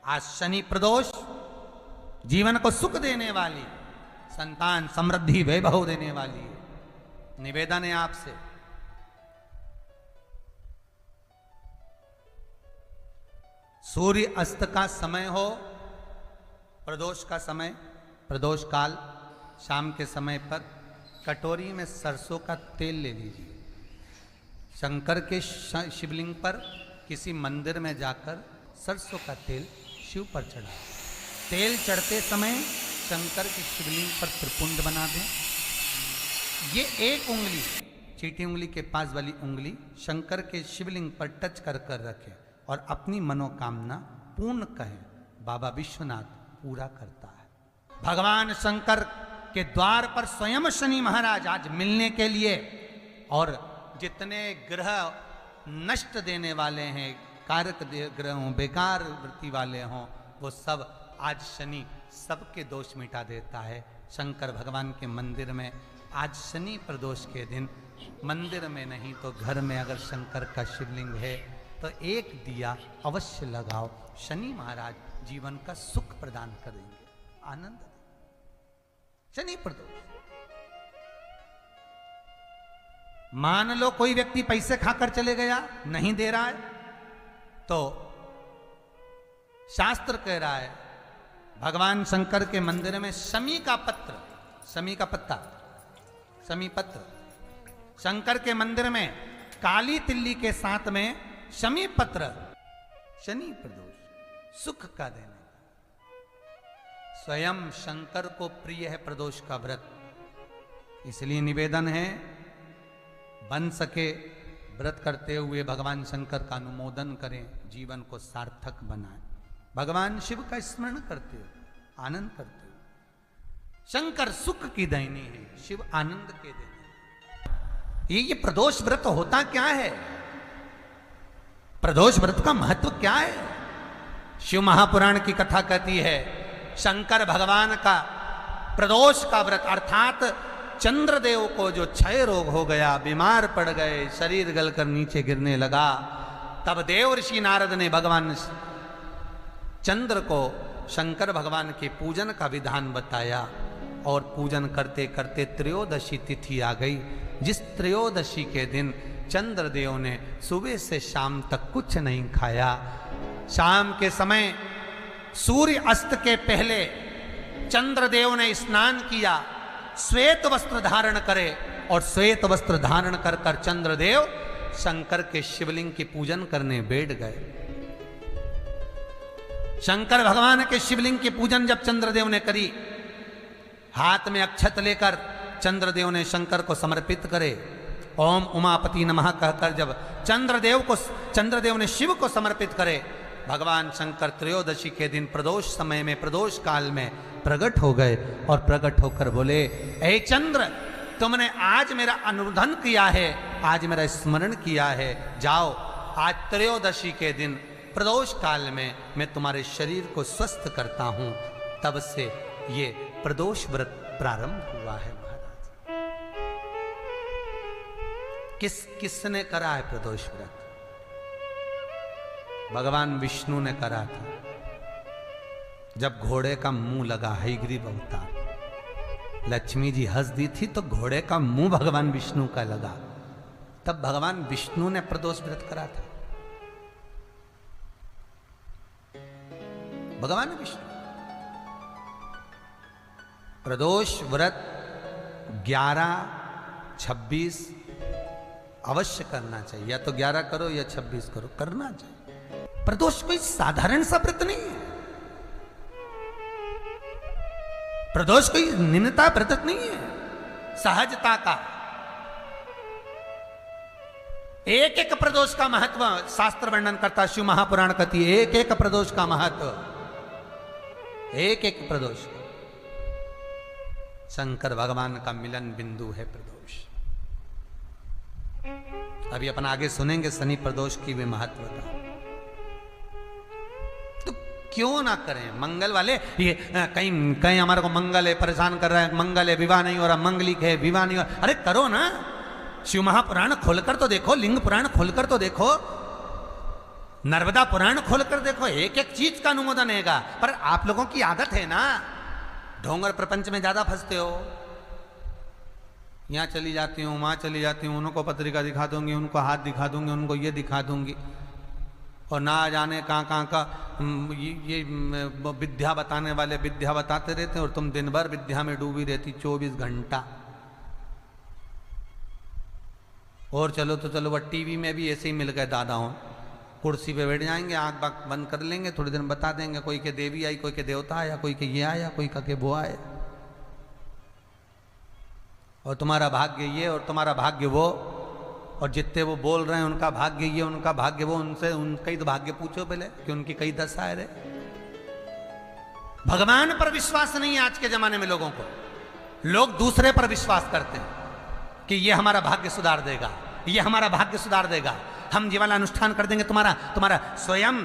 आज शनि प्रदोष जीवन को सुख देने वाली, संतान समृद्धि वैभव देने वाली है। निवेदन है आपसे, सूर्य अस्त का समय हो, प्रदोष का समय, प्रदोष काल, शाम के समय पर कटोरी में सरसों का तेल ले लीजिए। शंकर के शिवलिंग पर किसी मंदिर में जाकर सरसों का तेल शिव पर चढ़ा। तेल चढ़ते समय शंकर के शिवलिंग पर त्रिपुंड बना दें। ये एक उंगली, चीटी उंगली के पास वाली उंगली शंकर के शिवलिंग पर टच कर कर रखें और अपनी मनोकामना पूर्ण कहें। बाबा विश्वनाथ पूरा करता है। भगवान शंकर के द्वार पर स्वयं शनि महाराज आज मिलने के लिए, और जितने ग्रह नष्ट देने वाले हैं, कारक ग्रह हों, बेकार वृत्ति वाले हों, वो सब आज शनि सबके दोष मिटा देता है। शंकर भगवान के मंदिर में आज शनि प्रदोष के दिन मंदिर में नहीं तो घर में अगर शंकर का शिवलिंग है तो एक दिया अवश्य लगाओ। शनि महाराज जीवन का सुख प्रदान करेंगे, आनंद। शनि प्रदोष, मान लो कोई व्यक्ति पैसे खाकर चले गया, नहीं दे रहा है, तो शास्त्र कह रहा है भगवान शंकर के मंदिर में शमी का पत्र, शमी का पत्ता, शमी पत्र, शंकर के मंदिर में काली तिल्ली के साथ में शमी पत्र, शनि प्रदोष सुख का देने। स्वयं शंकर को प्रिय है प्रदोष का व्रत, इसलिए निवेदन है बन सके व्रत करते हुए भगवान शंकर का अनुमोदन करें, जीवन को सार्थक बनाएं। भगवान शिव का स्मरण करते हो, आनंद करते हो। शंकर सुख की देनी है, शिव आनंद के देनी। ये प्रदोष व्रत होता क्या है? प्रदोष व्रत का महत्व क्या है? शिव महापुराण की कथा कहती है शंकर भगवान का प्रदोष का व्रत, अर्थात चंद्रदेव को जो क्षय रोग हो गया, बीमार पड़ गए, शरीर गलकर नीचे गिरने लगा, तब देव ऋषि नारद ने भगवान चंद्र को शंकर भगवान के पूजन का विधान बताया। और पूजन करते करते त्रयोदशी तिथि आ गई, जिस त्रयोदशी के दिन चंद्रदेव ने सुबह से शाम तक कुछ नहीं खाया। शाम के समय सूर्य अस्त के पहले चंद्रदेव ने स्नान किया, श्वेत वस्त्र धारण करे, और श्वेत वस्त्र धारण कर कर चंद्रदेव शंकर के शिवलिंग की पूजन करने बैठ गए। शंकर भगवान के शिवलिंग की पूजन जब चंद्रदेव ने करी, हाथ में अक्षत लेकर चंद्रदेव ने शंकर को समर्पित करे। ओम उमापति नमः कहकर जब चंद्रदेव ने शिव को समर्पित करे, भगवान शंकर त्रयोदशी के दिन प्रदोष समय में, प्रदोष काल में प्रकट हो गए और प्रकट होकर बोले, ऐ चंद्र, तुमने आज मेरा अनुमोदन किया है, आज मेरा स्मरण किया है, जाओ आज त्रयोदशी के दिन प्रदोष काल में मैं तुम्हारे शरीर को स्वस्थ करता हूं। तब से ये प्रदोष व्रत प्रारंभ हुआ है महाराज। किसने करा है प्रदोष व्रत? भगवान विष्णु ने करा था। जब घोड़े का मुंह लगा, हयग्रीव अवतार, लक्ष्मी जी हंस दी थी तो घोड़े का मुंह भगवान विष्णु का लगा, तब भगवान विष्णु ने प्रदोष व्रत करा था। भगवान विष्णु प्रदोष व्रत 11, 26 अवश्य करना चाहिए। या तो 11 करो या 26 करो, करना चाहिए। प्रदोष कोई साधारण सा व्रत नहीं है। प्रदोष कोई निम्नता व्रत नहीं है, सहजता का। एक एक प्रदोष का महत्व शास्त्र वर्णन करता, शिव महापुराण कहती है एक एक प्रदोष का महत्व, एक एक प्रदोष। शंकर भगवान का मिलन बिंदु है प्रदोष। अभी अपन आगे सुनेंगे शनि प्रदोष की भी महत्वता। तो क्यों ना करें मंगल वाले? ये कहीं हमारे को मंगल है, परेशान कर रहा है, मंगल है, विवाह नहीं हो रहा, मंगलिक है, विवाह नहीं हो रहा। अरे करो ना, शिव महापुराण खोलकर तो देखो, लिंग पुराण खोलकर तो देखो। नर्मदा पुराण खोलकर देखो, एक एक चीज का अनुमोदन हैगा। पर आप लोगों की आदत है ना, ढोंगर प्रपंच में ज्यादा फंसते हो। यहाँ चली जाती हूँ, वहां चली जाती हूँ, उनको पत्रिका दिखा दूंगी, उनको हाथ दिखा दूंगी, उनको ये दिखा दूंगी, और ना जाने कहाँ कहाँ का ये विद्या बताने वाले विद्या बताते रहते हैं, और तुम दिन भर विद्या में डूबी रहती 24 घंटा। और चलो तो चलो, वह टीवी में भी ऐसे ही मिल गए दादा हो, कुर्सी पे बैठ जाएंगे, आंख बाक बंद कर लेंगे, थोड़ी देर में बता देंगे कोई के देवी आई, कोई के देवता आया, कोई के ये आया, कोई का के वो आया, और तुम्हारा भाग्य ये और तुम्हारा भाग्य वो, और जितने वो बोल रहे हैं उनका भाग्य ये, उनका भाग्य वो, उनसे उनका ही तो भाग्य पूछो पहले कि उनकी कई दशा है रे। भगवान पर विश्वास नहीं है आज के जमाने में लोगों को। लोग दूसरे पर विश्वास करते हैं कि ये हमारा भाग्य सुधार देगा, ये हमारा भाग्य सुधार देगा, हम ये वाला अनुष्ठान कर देंगे तुम्हारा। स्वयं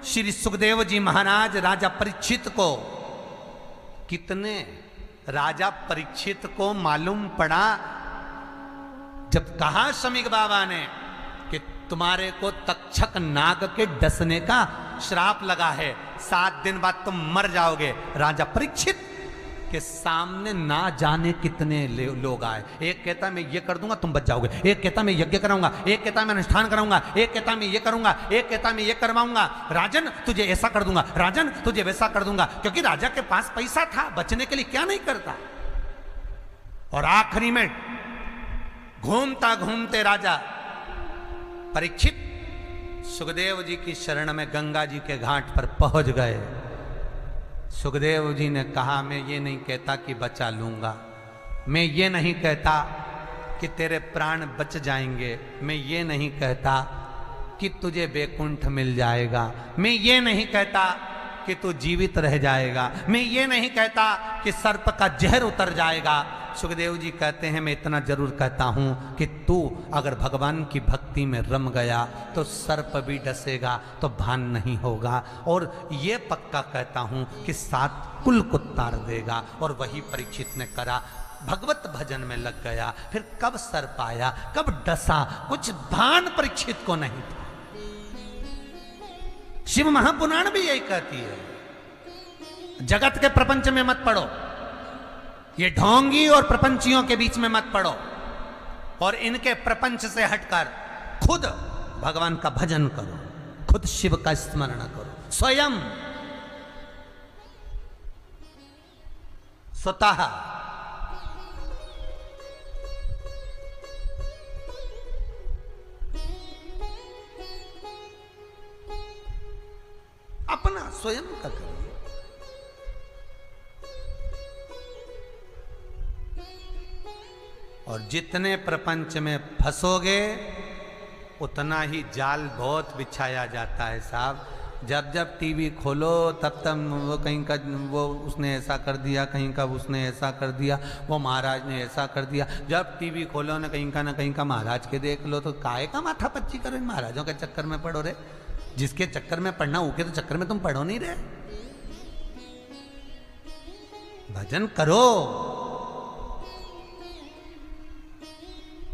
श्री सुखदेव जी महाराज राजा परीक्षित को, कितने राजा परीक्षित को मालूम पड़ा जब कहा शमीक बाबा ने कि तुम्हारे को तक्षक नाग के डसने का श्राप लगा है, 7 दिन बाद तुम मर जाओगे। राजा परीक्षित के सामने ना जाने कितने लोग आए। एक कहता मैं ये कर दूंगा तुम बच जाओगे, एक कहता मैं यज्ञ कराऊंगा, एक कहता मैं अनुष्ठान कराऊंगा, एक कहता मैं ये करूंगा, एक कहता मैं ये करवाऊंगा, राजन तुझे ऐसा कर दूंगा, राजन तुझे वैसा कर दूंगा, क्योंकि राजा के पास पैसा था, बचने के लिए क्या नहीं करता। और आखिरी में घूमता घूमते राजा परीक्षित सुखदेव जी की शरण में गंगा जी के घाट पर पहुंच गए। सुखदेव जी ने कहा मैं ये नहीं कहता कि बचा लूंगा, मैं ये नहीं कहता कि तेरे प्राण बच जाएंगे, मैं ये नहीं कहता कि तुझे वैकुंठ मिल जाएगा, मैं ये नहीं कहता कि तू जीवित रह जाएगा, मैं ये नहीं कहता कि सर्प का जहर उतर जाएगा। सुखदेव जी कहते हैं मैं इतना जरूर कहता हूं कि तू अगर भगवान की भक्ति में रम गया तो सर्प भी डसेगा तो भान नहीं होगा, और ये पक्का कहता हूं कि 7 कुल को तार देगा। और वही परीक्षित ने करा, भगवत भजन में लग गया। फिर कब सर्प आया, कब डसा, कुछ भान परीक्षित को नहीं था। शिव महापुराण भी यही कहती है, जगत के प्रपंच में मत पड़ो, ये ढोंगी और प्रपंचियों के बीच में मत पड़ो, और इनके प्रपंच से हटकर खुद भगवान का भजन करो, खुद शिव का स्मरण करो, स्वयं स्वतः। अपना स्वयं का करिए। और जितने प्रपंच में फंसोगे उतना ही जाल बहुत बिछाया जाता है साहब। जब जब टीवी खोलो तब तब वो कहीं का वो उसने ऐसा कर दिया, कहीं का उसने ऐसा कर दिया, वो महाराज ने ऐसा कर दिया। जब टीवी खोलो ना कहीं का महाराज के देख लो तो काहे का माथा पच्ची करो, महाराजों के चक्कर में पड़ो रे। जिसके चक्कर में पढ़ना उके तो चक्कर में तुम पढ़ो नहीं रहे। भजन करो,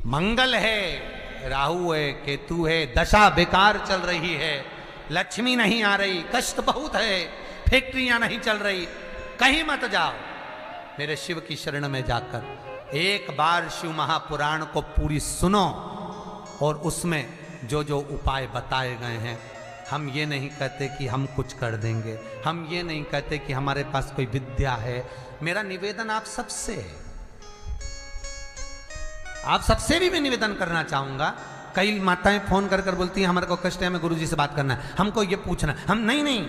मंगल है, राहु है, केतु है, दशा बेकार चल रही है, लक्ष्मी नहीं आ रही, कष्ट बहुत है, फैक्ट्रियां नहीं चल रही, कहीं मत जाओ। मेरे शिव की शरण में जाकर एक बार शिव महापुराण को पूरी सुनो, और उसमें जो जो उपाय बताए गए हैं, हम ये नहीं कहते कि हम कुछ कर देंगे, हम ये नहीं कहते कि हमारे पास कोई विद्या है। मेरा निवेदन आप सबसे है, आप सबसे भी मैं निवेदन करना चाहूंगा। कई माताएं फोन कर कर बोलती हैं हमारे को कष्ट है, हमें गुरुजी से बात करना है, हमको ये पूछना है। हम नहीं,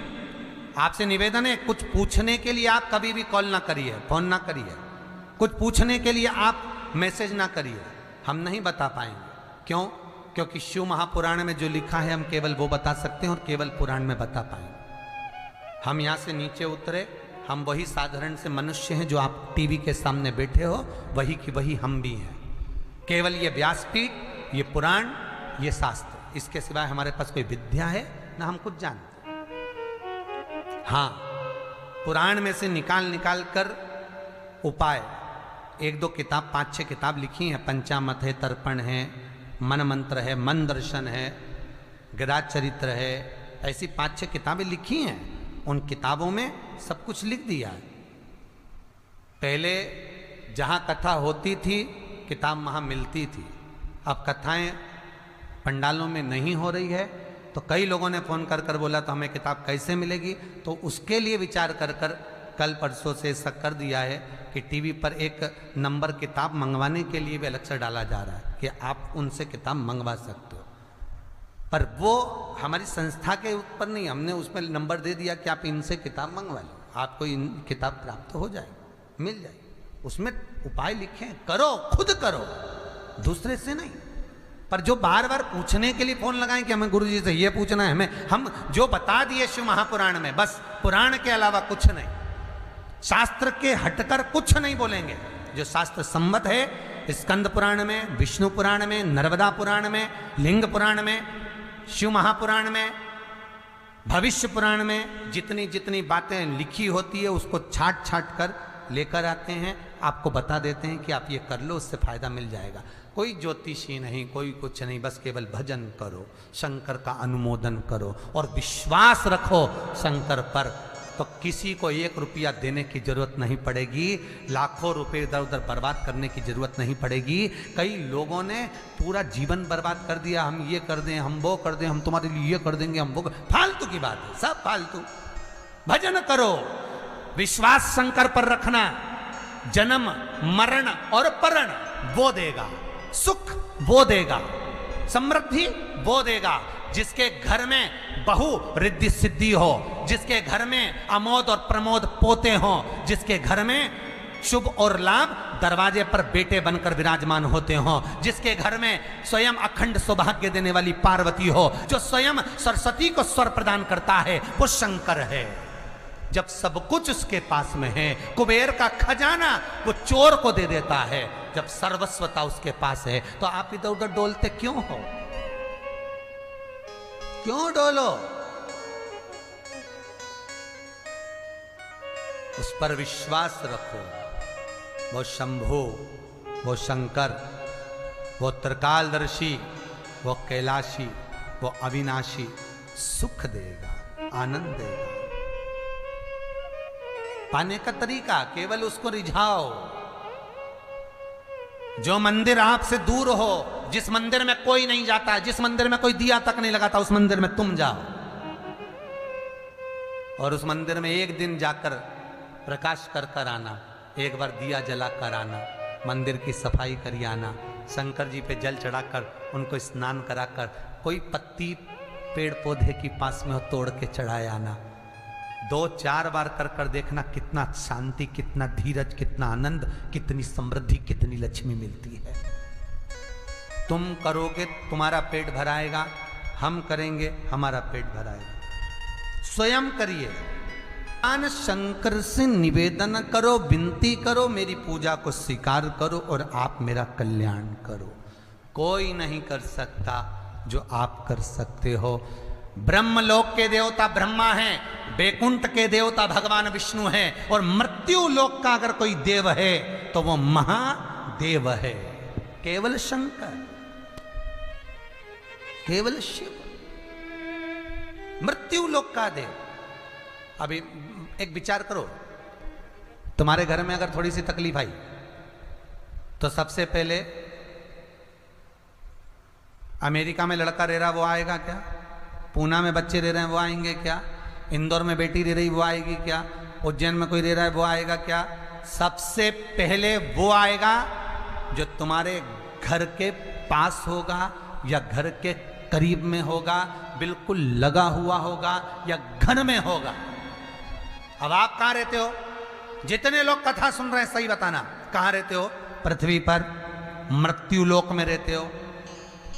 आपसे निवेदन है, कुछ पूछने के लिए आप कभी भी कॉल ना करिए, फोन ना करिए, कुछ पूछने के लिए आप मैसेज ना करिए, हम नहीं बता पाएंगे। क्यों? क्योंकि शिव महापुराण में जो लिखा है हम केवल वो बता सकते हैं और केवल पुराण में बता पाएंगे। हम यहाँ से नीचे उतरे, हम वही साधारण से मनुष्य हैं जो आप टीवी के सामने बैठे हो, वही की वही हम भी हैं। केवल ये व्यासपीठ, ये पुराण, ये शास्त्र, इसके सिवाय हमारे पास कोई विद्या है ना हम कुछ जानते। हाँ, पुराण में से निकाल कर उपाय 1-2 किताब, 5-6 किताब लिखी हैं। पंचामत है, तर्पण है, मन मंत्र है, मन दर्शन है, गिरिराज चरित्र है, ऐसी 5-6 किताबें लिखी हैं। उन किताबों में सब कुछ लिख दिया है। पहले जहाँ कथा होती थी किताब वहाँ मिलती थी, अब कथाएं पंडालों में नहीं हो रही है। तो कई लोगों ने फ़ोन कर कर बोला तो हमें किताब कैसे मिलेगी, तो उसके लिए विचार कर कर कल परसों से ऐसा कर दिया है कि टीवी पर एक नंबर किताब मंगवाने के लिए भी अलग से डाला जा रहा है कि आप उनसे किताब मंगवा सकते हो। पर वो हमारी संस्था के ऊपर नहीं, हमने उसमें नंबर दे दिया कि आप इनसे किताब मंगवा लो, आपको इन किताब प्राप्त हो जाएगी, मिल जाएगी। उसमें उपाय लिखे, करो, खुद करो, दूसरे से नहीं। पर जो बार बार पूछने के लिए फोन लगाएं कि हमें गुरुजी से ये पूछना है, हमें हम जो बता दिए शिव महापुराण में, बस पुराण के अलावा कुछ नहीं, शास्त्र के हटकर कुछ नहीं बोलेंगे। जो शास्त्र सम्मत है, स्कंद पुराण में, विष्णु पुराण में, नर्मदा पुराण में, लिंग पुराण में, शिव महापुराण में, भविष्य पुराण में जितनी जितनी बातें लिखी होती है उसको छाट छाट कर लेकर आते हैं, आपको बता देते हैं कि आप ये कर लो, उससे फायदा मिल जाएगा। कोई ज्योतिषी नहीं, कोई कुछ नहीं, बस केवल भजन करो, शंकर का अनुमोदन करो और विश्वास रखो शंकर पर, तो किसी को 1 रुपया देने की जरूरत नहीं पड़ेगी, लाखों रुपए इधर उधर बर्बाद करने की जरूरत नहीं पड़ेगी। कई लोगों ने पूरा जीवन बर्बाद कर दिया, हम ये कर दें, हम वो कर दें, हम तुम्हारे लिए ये कर देंगे, हम वो फालतू की बात है, सब फालतू। भजन करो, विश्वास शंकर पर रखना, जन्म मरण और परण वो देगा, सुख वो देगा, समृद्धि वो देगा। जिसके घर में बहु रिद्धि सिद्धि हो, जिसके घर में अमोद और प्रमोद पोते हो, जिसके घर में शुभ और लाभ दरवाजे पर बेटे बनकर विराजमान होते हो, जिसके घर में स्वयं अखंड सौभाग्य देने वाली पार्वती हो, जो स्वयं सरस्वती को स्वर प्रदान करता है, वो शंकर है। जब सब कुछ उसके पास में है, कुबेर का खजाना वो चोर को दे देता है, जब सर्वस्वता उसके पास है, तो आप इधर उधर डोलते क्यों हो? क्यों डोलो? उस पर विश्वास रखो। वो शंभु, वो शंकर, वो त्रिकालदर्शी, वो कैलाशी, वो अविनाशी सुख देगा, आनंद देगा। पाने का तरीका केवल उसको रिझाओ। जो मंदिर आपसे दूर हो, जिस मंदिर में कोई नहीं जाता, जिस मंदिर में कोई दिया तक नहीं लगाता, उस मंदिर में तुम जाओ और उस मंदिर में एक दिन जाकर प्रकाश कर कर आना, एक बार दिया जला कर आना, मंदिर की सफाई करी आना, शंकर जी पे जल चढ़ाकर उनको स्नान कराकर, कोई पत्ती पेड़ पौधे की पास में हो तोड़ के चढ़ाए आना। 2-4 बार कर कर देखना कितना शांति, कितना धीरज, कितना आनंद, कितनी समृद्धि, कितनी लक्ष्मी मिलती है। तुम करोगे तुम्हारा पेट भराएगा, हम करेंगे हमारा पेट भराएगा। स्वयं करिए, शंकर से निवेदन करो, विनती करो, मेरी पूजा को स्वीकार करो और आप मेरा कल्याण करो। कोई नहीं कर सकता जो आप कर सकते हो। ब्रह्मलोक के देवता ब्रह्मा हैं, बैकुंठ के देवता भगवान विष्णु हैं, और मृत्यु लोक का अगर कोई देव है तो वो महादेव है, केवल शंकर, केवल शिव, मृत्यु लोक का देव। अभी एक विचार करो, तुम्हारे घर में अगर थोड़ी सी तकलीफ आई तो सबसे पहले अमेरिका में लड़का रह रहा वो आएगा क्या? पूना में बच्चे रह रहे हैं वो आएंगे क्या? इंदौर में बेटी रह रही वो आएगी क्या? उज्जैन में कोई रह रहा है वो आएगा क्या? सबसे पहले वो आएगा जो तुम्हारे घर के पास होगा या घर के करीब में होगा, बिल्कुल लगा हुआ होगा या घर में होगा। अब आप कहाँ रहते हो? जितने लोग कथा सुन रहे हैं सही बताना, कहाँ रहते हो? पृथ्वी पर मृत्यु लोक में रहते हो।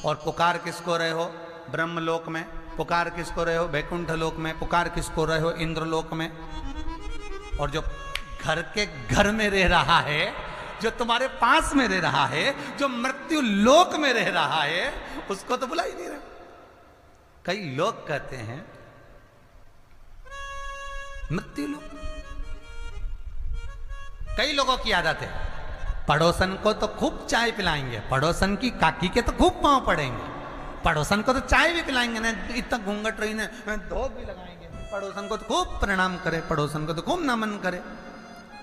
और पुकार किसको रहे हो? ब्रह्मलोक में। पुकार किसको रहे हो? बैकुंठ लोक में। पुकार किसको रहे हो? इंद्रलोक में। और जो घर के घर में रह रहा है, जो तुम्हारे पास में रह रहा है, जो मृत्यु लोक में रह रहा है, उसको तो बुला ही नहीं रहा। कई लोग कहते हैं मृत्यु लोक, कई लोगों की आदत है पड़ोसन को तो खूब चाय पिलाएंगे, पड़ोसन की काकी के तो खूब पांव पड़ेंगे, पड़ोसन को तो चाय भी पिलाएंगे ना, इतना घूंघट रही ना, धोख भी लगाएंगे, पड़ोसन को तो खूब प्रणाम करे, पड़ोसन को तो खूब नमन करे,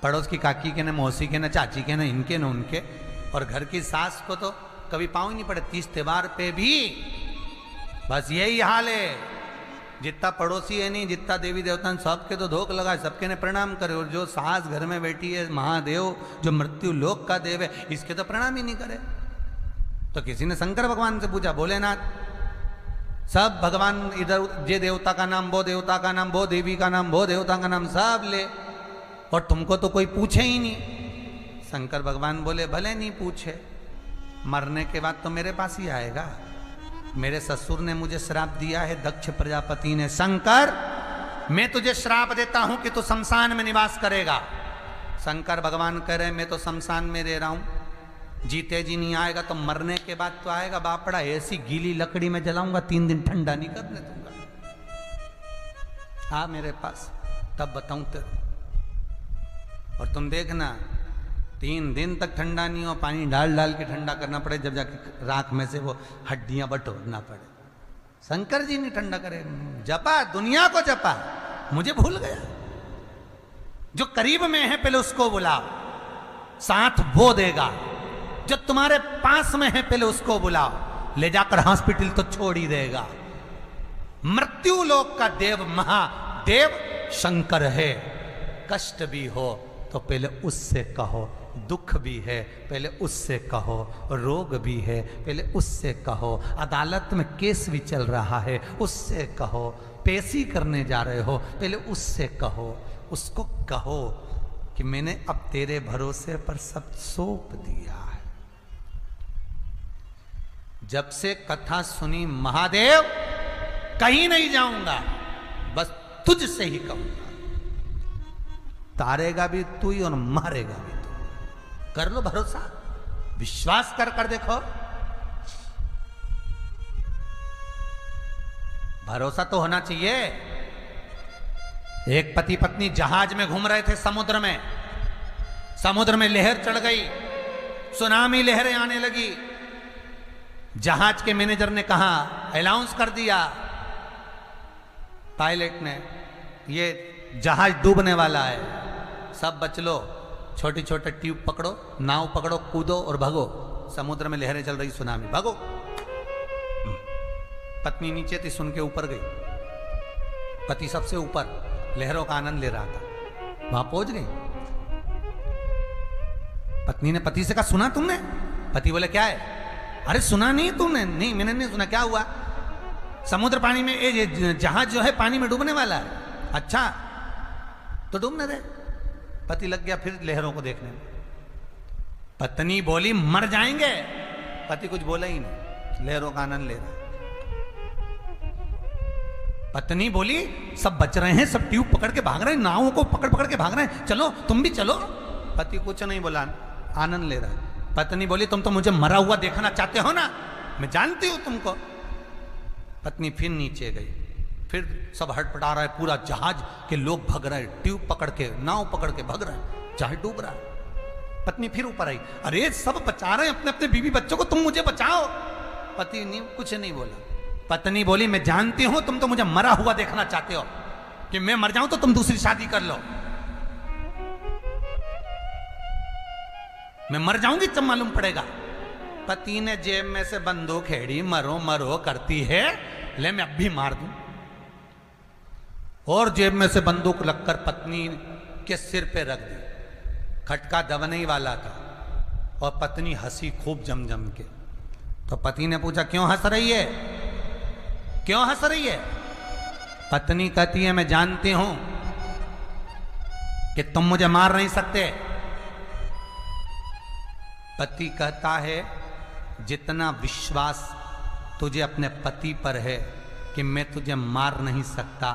पड़ोस की काकी के न मौसी के न चाची के न इनके न उनके, और घर की सास को तो कभी पाँव ही नहीं पड़े, 30 त्योहार पे भी बस यही हाल है। जितना पड़ोसी है नहीं, जितना देवी देवता सबके तो धोख लगाए, सबके ने प्रणाम करे, और जो सास घर में बैठी है महादेव जो मृत्यु लोक का देव है, इसके तो प्रणाम ही नहीं करे। तो किसी ने शंकर भगवान से पूछा, भोलेनाथ सब भगवान इधर, ये देवता का नाम, वो देवता का नाम, वो देवी का नाम, वो देवता का नाम सब ले, और तुमको तो कोई पूछे ही नहीं। शंकर भगवान बोले, भले नहीं पूछे, मरने के बाद तो मेरे पास ही आएगा। मेरे ससुर ने मुझे श्राप दिया है, दक्ष प्रजापति ने, शंकर मैं तुझे श्राप देता हूं कि तू शमशान में निवास करेगा। शंकर भगवान कह रहे, मैं तो शमशान में रह रहा हूं, जीते जी नहीं आएगा तो मरने के बाद तो आएगा। बापड़ा ऐसी गीली लकड़ी में जलाऊंगा, 3 दिन ठंडा नहीं करने दूंगा। आ मेरे पास, तब बताऊं तेरे। और तुम देखना 3 दिन तक ठंडा नहीं हो, पानी डाल डाल के ठंडा करना पड़े, जब जाके राख में से वो हड्डियां बटोरना पड़े। शंकर जी नहीं ठंडा करे, जपा दुनिया को जपा, मुझे भूल गया। जो करीब में है पहले उसको बुलाओ, साथ वो देगा। जो तुम्हारे पास में है पहले उसको बुलाओ, ले जाकर हॉस्पिटल तो छोड़ ही देगा। मृत्यु लोक का देव महादेव शंकर है। कष्ट भी हो तो पहले उससे कहो, दुख भी है पहले उससे कहो, रोग भी है पहले उससे कहो, अदालत में केस भी चल रहा है उससे कहो, पेशी करने जा रहे हो पहले उससे कहो। उसको कहो कि मैंने अब तेरे भरोसे पर सब सौंप दिया है। जब से कथा सुनी महादेव, कहीं नहीं जाऊंगा, बस तुझसे ही कहूंगा। तारेगा भी तू ही और मारेगा भी तू। कर लो भरोसा, विश्वास कर कर देखो। भरोसा तो होना चाहिए। एक पति पत्नी जहाज में घूम रहे थे समुद्र में, समुद्र में लहर चढ़ गई, सुनामी लहरें आने लगी। जहाज के मैनेजर ने कहा, अनाउंस कर दिया पायलट ने, ये जहाज डूबने वाला है, सब बच लो, छोटी छोटे ट्यूब पकड़ो, नाव पकड़ो, कूदो और भगो, समुद्र में लहरें चल रही, सुनामी, भगो। पत्नी नीचे थी, सुन के ऊपर गई, पति सबसे ऊपर लहरों का आनंद ले रहा था, वहां पहुंच गई। पत्नी ने पति से कहा, सुना तुमने? पति बोले, क्या है? अरे सुना नहीं तुमने? नहीं मैंने नहीं सुना। क्या हुआ? समुद्र पानी में, ये जहाज जो है पानी में डूबने वाला है। अच्छा तो डूबने दे। पति लग गया फिर लहरों को देखने में। पत्नी बोली, मर जाएंगे। पति कुछ बोला ही नहीं, लहरों का आनंद ले रहा है। पत्नी बोली, सब बच रहे हैं, सब ट्यूब पकड़ के भाग रहे हैं, नावों को पकड़ पकड़ के भाग रहे हैं, चलो तुम भी चलो। पति कुछ नहीं बोला, आनंद ले रहा है। पत्नी बोली, तुम तो मुझे मरा हुआ देखना चाहते हो ना, मैं जानती हूं तुमको। पत्नी फिर नीचे गई, फिर सब हटपटा रहा है, पूरा जहाज के लोग भग रहे हैं, ट्यूब पकड़ के, नाव पकड़ के भग रहे हैं, जहाज डूब रहा है। पत्नी फिर ऊपर आई, अरे सब बचा रहे हैं अपने अपने बीवी बच्चों को, तुम मुझे बचाओ। पति नहीं, कुछ नहीं बोला। पत्नी बोली, मैं जानती हूं तुम तो मुझे मरा हुआ देखना चाहते हो, कि मैं मर जाऊं तो तुम दूसरी शादी कर लो। मैं मर जाऊंगी तब मालूम पड़ेगा। पति ने जेब में से बंदूक हेड़ी, मरो मरो करती है, ले मैं अब भी मार दूं। और जेब में से बंदूक लगकर पत्नी के सिर पे रख दी। खटका दबने ही वाला था और पत्नी हंसी खूब जम जम के। तो पति ने पूछा, क्यों हंस रही है, क्यों हंस रही है? पत्नी कहती है, मैं जानती हूं कि तुम मुझे मार नहीं सकते। पति कहता है, जितना विश्वास तुझे अपने पति पर है कि मैं तुझे मार नहीं सकता,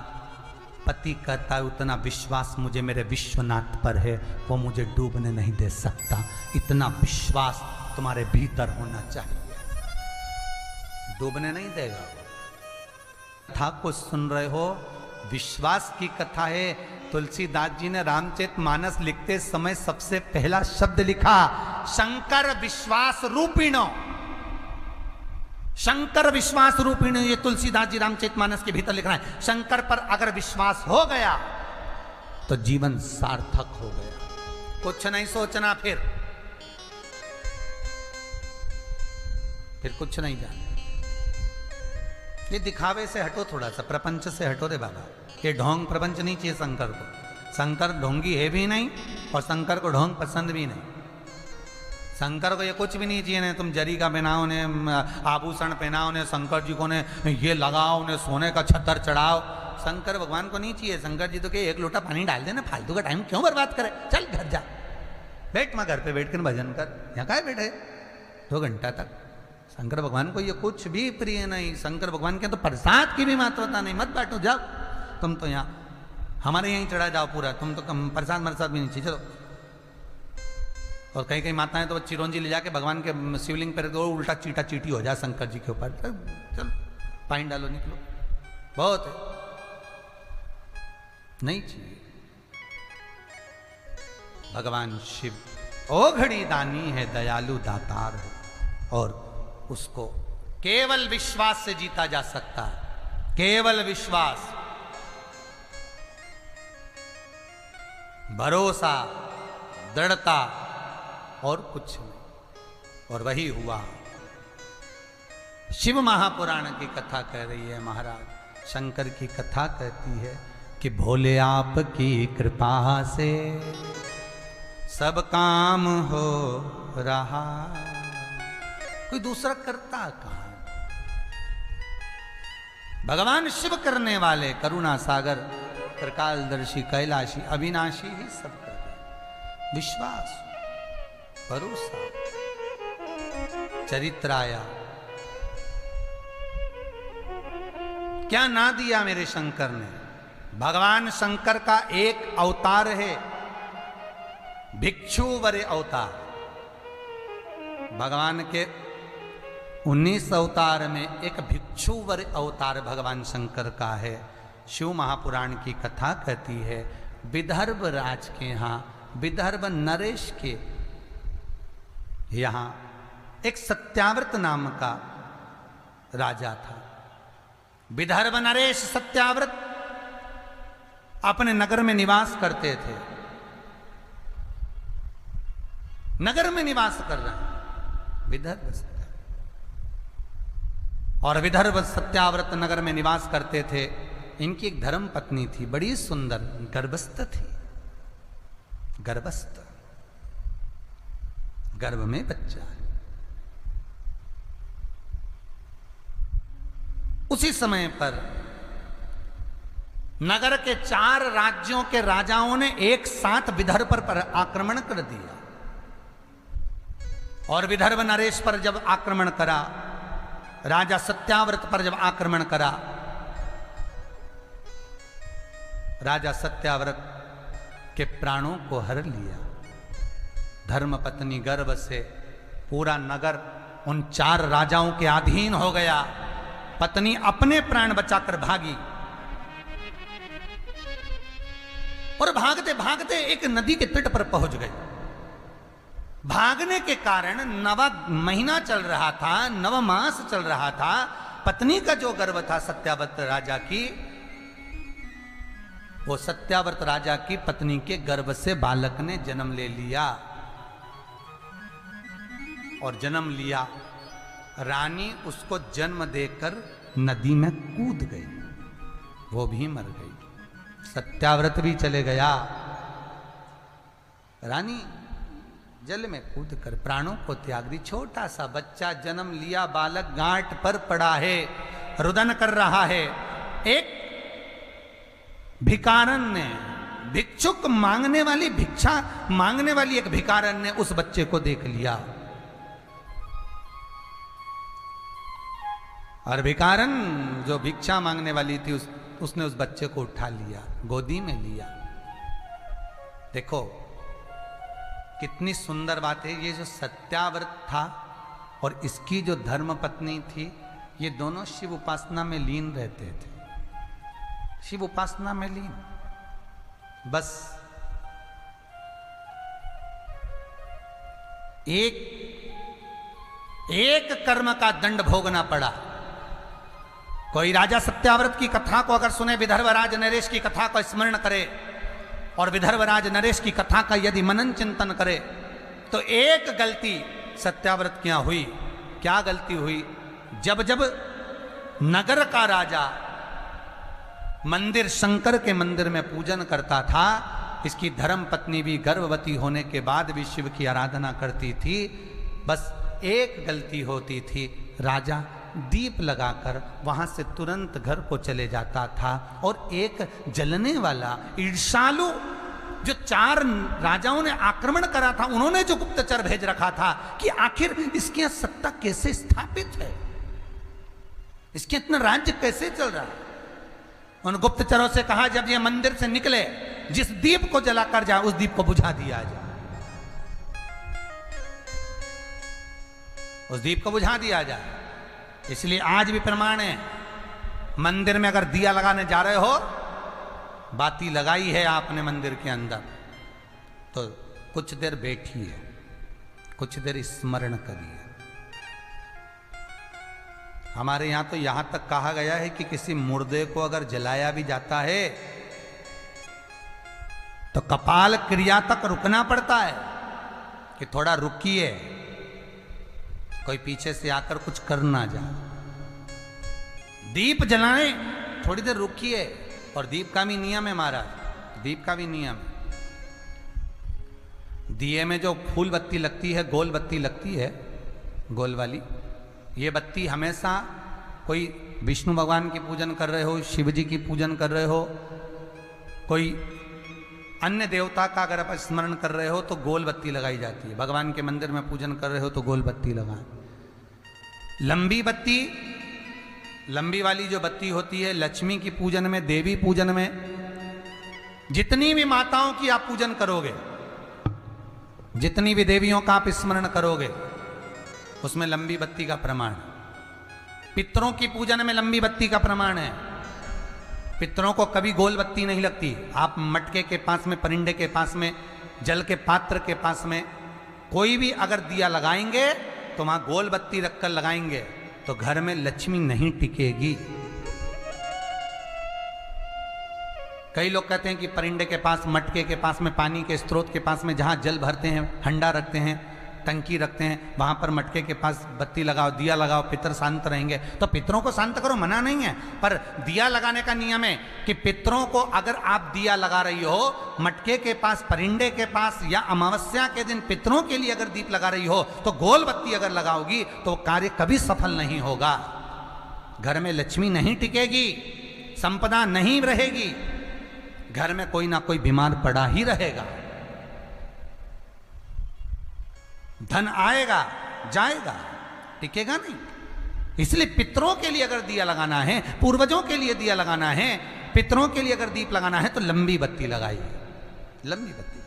पति कहता है उतना विश्वास मुझे मेरे विश्वनाथ पर है, वो मुझे डूबने नहीं दे सकता। इतना विश्वास तुम्हारे भीतर होना चाहिए, डूबने नहीं देगा। कथा को सुन रहे हो, विश्वास की कथा है। तुलसीदास जी ने रामचरितमानस लिखते समय सबसे पहला शब्द लिखा, शंकर विश्वास रूपिणो। शंकर विश्वास रूपिणी, ये तुलसीदास जी रामचरितमानस के भीतर लिख रहा है, शंकर पर अगर विश्वास हो गया तो जीवन सार्थक हो गया। कुछ नहीं सोचना, फिर कुछ नहीं जाना। ये दिखावे से हटो, थोड़ा सा प्रपंच से हटो रे बाबा। ये ढोंग प्रपंच नहीं चाहिए शंकर को। शंकर ढोंगी है भी नहीं और शंकर को ढोंग पसंद भी नहीं। शंकर को ये कुछ भी नहीं चाहिए, ने तुम जरी का पहनाओ, ने आभूषण पहनाओ, ने शंकर जी को ने ये लगाओ, ने सोने का छतर चढ़ाओ। शंकर भगवान को नहीं चाहिए। शंकर जी तो के एक लोटा पानी डाल देना, फालतू का टाइम क्यों बर्बाद करे, चल घर जा, बैठ माँ घर पे बैठ कर भजन कर। यहाँ का बैठे 2 घंटा तक। शंकर भगवान को ये कुछ भी प्रिय नहीं। शंकर भगवान के तो प्रसाद की भी महत्वता नहीं। मत बांटो, जाओ तुम तो यहाँ हमारे यहीं चढ़ा जाओ पूरा, तुम तो कम प्रसाद मरसाद भी नहीं चाहिए, चलो। और कहीं कहीं माताएं तो चिरौंजी ले जाके भगवान के शिवलिंग पर तो उल्टा चीटा चीटी हो जाए शंकर जी के ऊपर। चलो पानी डालो, निकलो, बहुत है, नहीं चाहिए। भगवान शिव ओघड़ी दानी है, दयालु दातार है, और उसको केवल विश्वास से जीता जा सकता है। केवल विश्वास, भरोसा, दृढ़ता और कुछ नहीं। और वही हुआ। शिव महापुराण की कथा कह रही है महाराज। शंकर की कथा कहती है कि भोले आपकी कृपा से सब काम हो रहा, कोई दूसरा करता कहां। भगवान शिव करने वाले, करुणा सागर, त्रिकालदर्शी, कैलाशी, अविनाशी ही सब कर रहे। विश्वास, भरोसा, चरित्राया, क्या ना दिया मेरे शंकर ने। भगवान शंकर का एक अवतार है, भिक्षुवर अवतार। भगवान के 19 अवतार में एक भिक्षुवर अवतार भगवान शंकर का है। शिव महापुराण की कथा कहती है, विदर्भ राज के यहाँ, विदर्भ नरेश के यहाँ एक सत्याव्रत नाम का राजा था। विदर्भ नरेश सत्याव्रत अपने नगर में निवास करते थे। नगर में निवास कर रहे हैं विदर्भ सत्याव्रत। और विदर्भ सत्याव्रत नगर में निवास करते थे। इनकी एक धर्म पत्नी थी, बड़ी सुंदर, गर्भस्थ थी। गर्भस्थ, गर्भ में बच्चा है। उसी समय पर नगर के 4 राज्यों के राजाओं ने एक साथ विदर्भ पर आक्रमण कर दिया। और विदर्भ नरेश पर जब आक्रमण करा, राजा सत्याव्रत पर जब आक्रमण करा, राजा सत्याव्रत के प्राणों को हर लिया। धर्मपत्नी गर्भ से पूरा नगर उन 4 राजाओं के अधीन हो गया। पत्नी अपने प्राण बचाकर भागी और भागते भागते एक नदी के तट पर पहुंच गई। भागने के कारण 9वां महीना चल रहा था, 9वां मास चल रहा था। पत्नी का जो गर्भ था सत्याव्रत राजा की, वो सत्याव्रत राजा की पत्नी के गर्भ से बालक ने जन्म ले लिया। और जन्म लिया, रानी उसको जन्म देकर नदी में कूद गई, वो भी मर गई। सत्याव्रत भी चले गया। रानी जल में कूद कर प्राणों को त्याग दी। छोटा सा बच्चा जन्म लिया, बालक गांठ पर पड़ा है, रुदन कर रहा है। एक भिकारन ने, भिक्षुक मांगने वाली, भिक्षा मांगने वाली एक भिकारन ने उस बच्चे को देख लिया। और भिकारन जो भिक्षा मांगने वाली थी, उसने उस बच्चे को उठा लिया, गोदी में लिया। देखो कितनी सुंदर बात है। ये जो सत्याव्रत था और इसकी जो धर्म पत्नी थी, ये दोनों शिव उपासना में लीन रहते थे। शिव उपासना में लीन। बस एक कर्म का दंड भोगना पड़ा। कोई राजा सत्याव्रत की कथा को अगर सुने, विदर्भराज नरेश की कथा को स्मरण करे और विदर्भराज नरेश की कथा का यदि मनन चिंतन करे, तो एक गलती सत्याव्रत क्या हुई। क्या गलती हुई? जब जब नगर का राजा मंदिर, शंकर के मंदिर में पूजन करता था, इसकी धर्म पत्नी भी गर्भवती होने के बाद भी शिव की आराधना करती थी। बस एक गलती होती थी, राजा दीप लगाकर वहां से तुरंत घर को चले जाता था। और एक जलने वाला ईर्ष्यालु, जो 4 राजाओं ने आक्रमण करा था, उन्होंने जो गुप्तचर भेज रखा था कि आखिर इसकी सत्ता कैसे स्थापित है, इसके इतना राज्य कैसे चल रहा है। उन गुप्तचरों से कहा, जब ये मंदिर से निकले, जिस दीप को जलाकर जाए उस दीप को बुझा दिया जाए, उस दीप को बुझा दिया जाए। इसलिए आज भी प्रमाण है, मंदिर में अगर दिया लगाने जा रहे हो, बाती लगाई है आपने मंदिर के अंदर, तो कुछ देर बैठिए, कुछ देर स्मरण करिए। हमारे यहां तो यहां तक कहा गया है कि किसी मुर्दे को अगर जलाया भी जाता है तो कपाल क्रिया तक रुकना पड़ता है कि थोड़ा रुकिए, कोई पीछे से आकर कुछ कर ना जाए। दीप जलाएं, थोड़ी देर रुकिए। और दीप का भी नियम है महाराज, दीप का भी नियम है। दिए में जो फूल बत्ती लगती है, गोल बत्ती लगती है, गोल वाली, ये बत्ती हमेशा, कोई विष्णु भगवान की पूजन कर रहे हो, शिव जी की पूजन कर रहे हो, कोई अन्य देवता का अगर आप स्मरण कर रहे हो, तो गोल बत्ती लगाई जाती है। भगवान के मंदिर में पूजन कर रहे हो तो गोल बत्ती लगाएं। लंबी बत्ती, लंबी वाली जो बत्ती होती है, लक्ष्मी की पूजन में, देवी पूजन में, जितनी भी माताओं की आप पूजन करोगे, जितनी भी देवियों का आप स्मरण करोगे, उसमें लंबी बत्ती का प्रमाण है। पितरों की पूजन में लंबी बत्ती का प्रमाण है। पितरों को कभी गोल बत्ती नहीं लगती। आप मटके के पास में, परिंदे के पास में, जल के पात्र के पास में कोई भी अगर दिया लगाएंगे तो वहां गोल बत्ती रखकर लगाएंगे तो घर में लक्ष्मी नहीं टिकेगी। कई लोग कहते हैं कि परिंदे के पास, मटके के पास में, पानी के स्रोत के पास में जहां जल भरते हैं, हंडा रखते हैं, टंकी रखते हैं, वहां पर मटके के पास बत्ती लगाओ, दिया लगाओ, पितर शांत रहेंगे। तो पितरों को शांत करो, मना नहीं है, पर दिया लगाने का नियम है कि पितरों को अगर आप दिया लगा रही हो मटके के पास, परिंदे के पास, या अमावस्या के दिन पितरों के लिए अगर दीप लगा रही हो, तो गोल बत्ती अगर लगाओगी तो कार्य कभी सफल नहीं होगा। घर में लक्ष्मी नहीं टिकेगी, संपदा नहीं रहेगी, घर में कोई ना कोई बीमार पड़ा ही रहेगा। धन आएगा जाएगा, टिकेगा नहीं। इसलिए पितरों के लिए अगर दिया लगाना है, पूर्वजों के लिए दिया लगाना है, पितरों के लिए अगर दीप लगाना है, तो लंबी बत्ती लगाइए, लंबी बत्ती।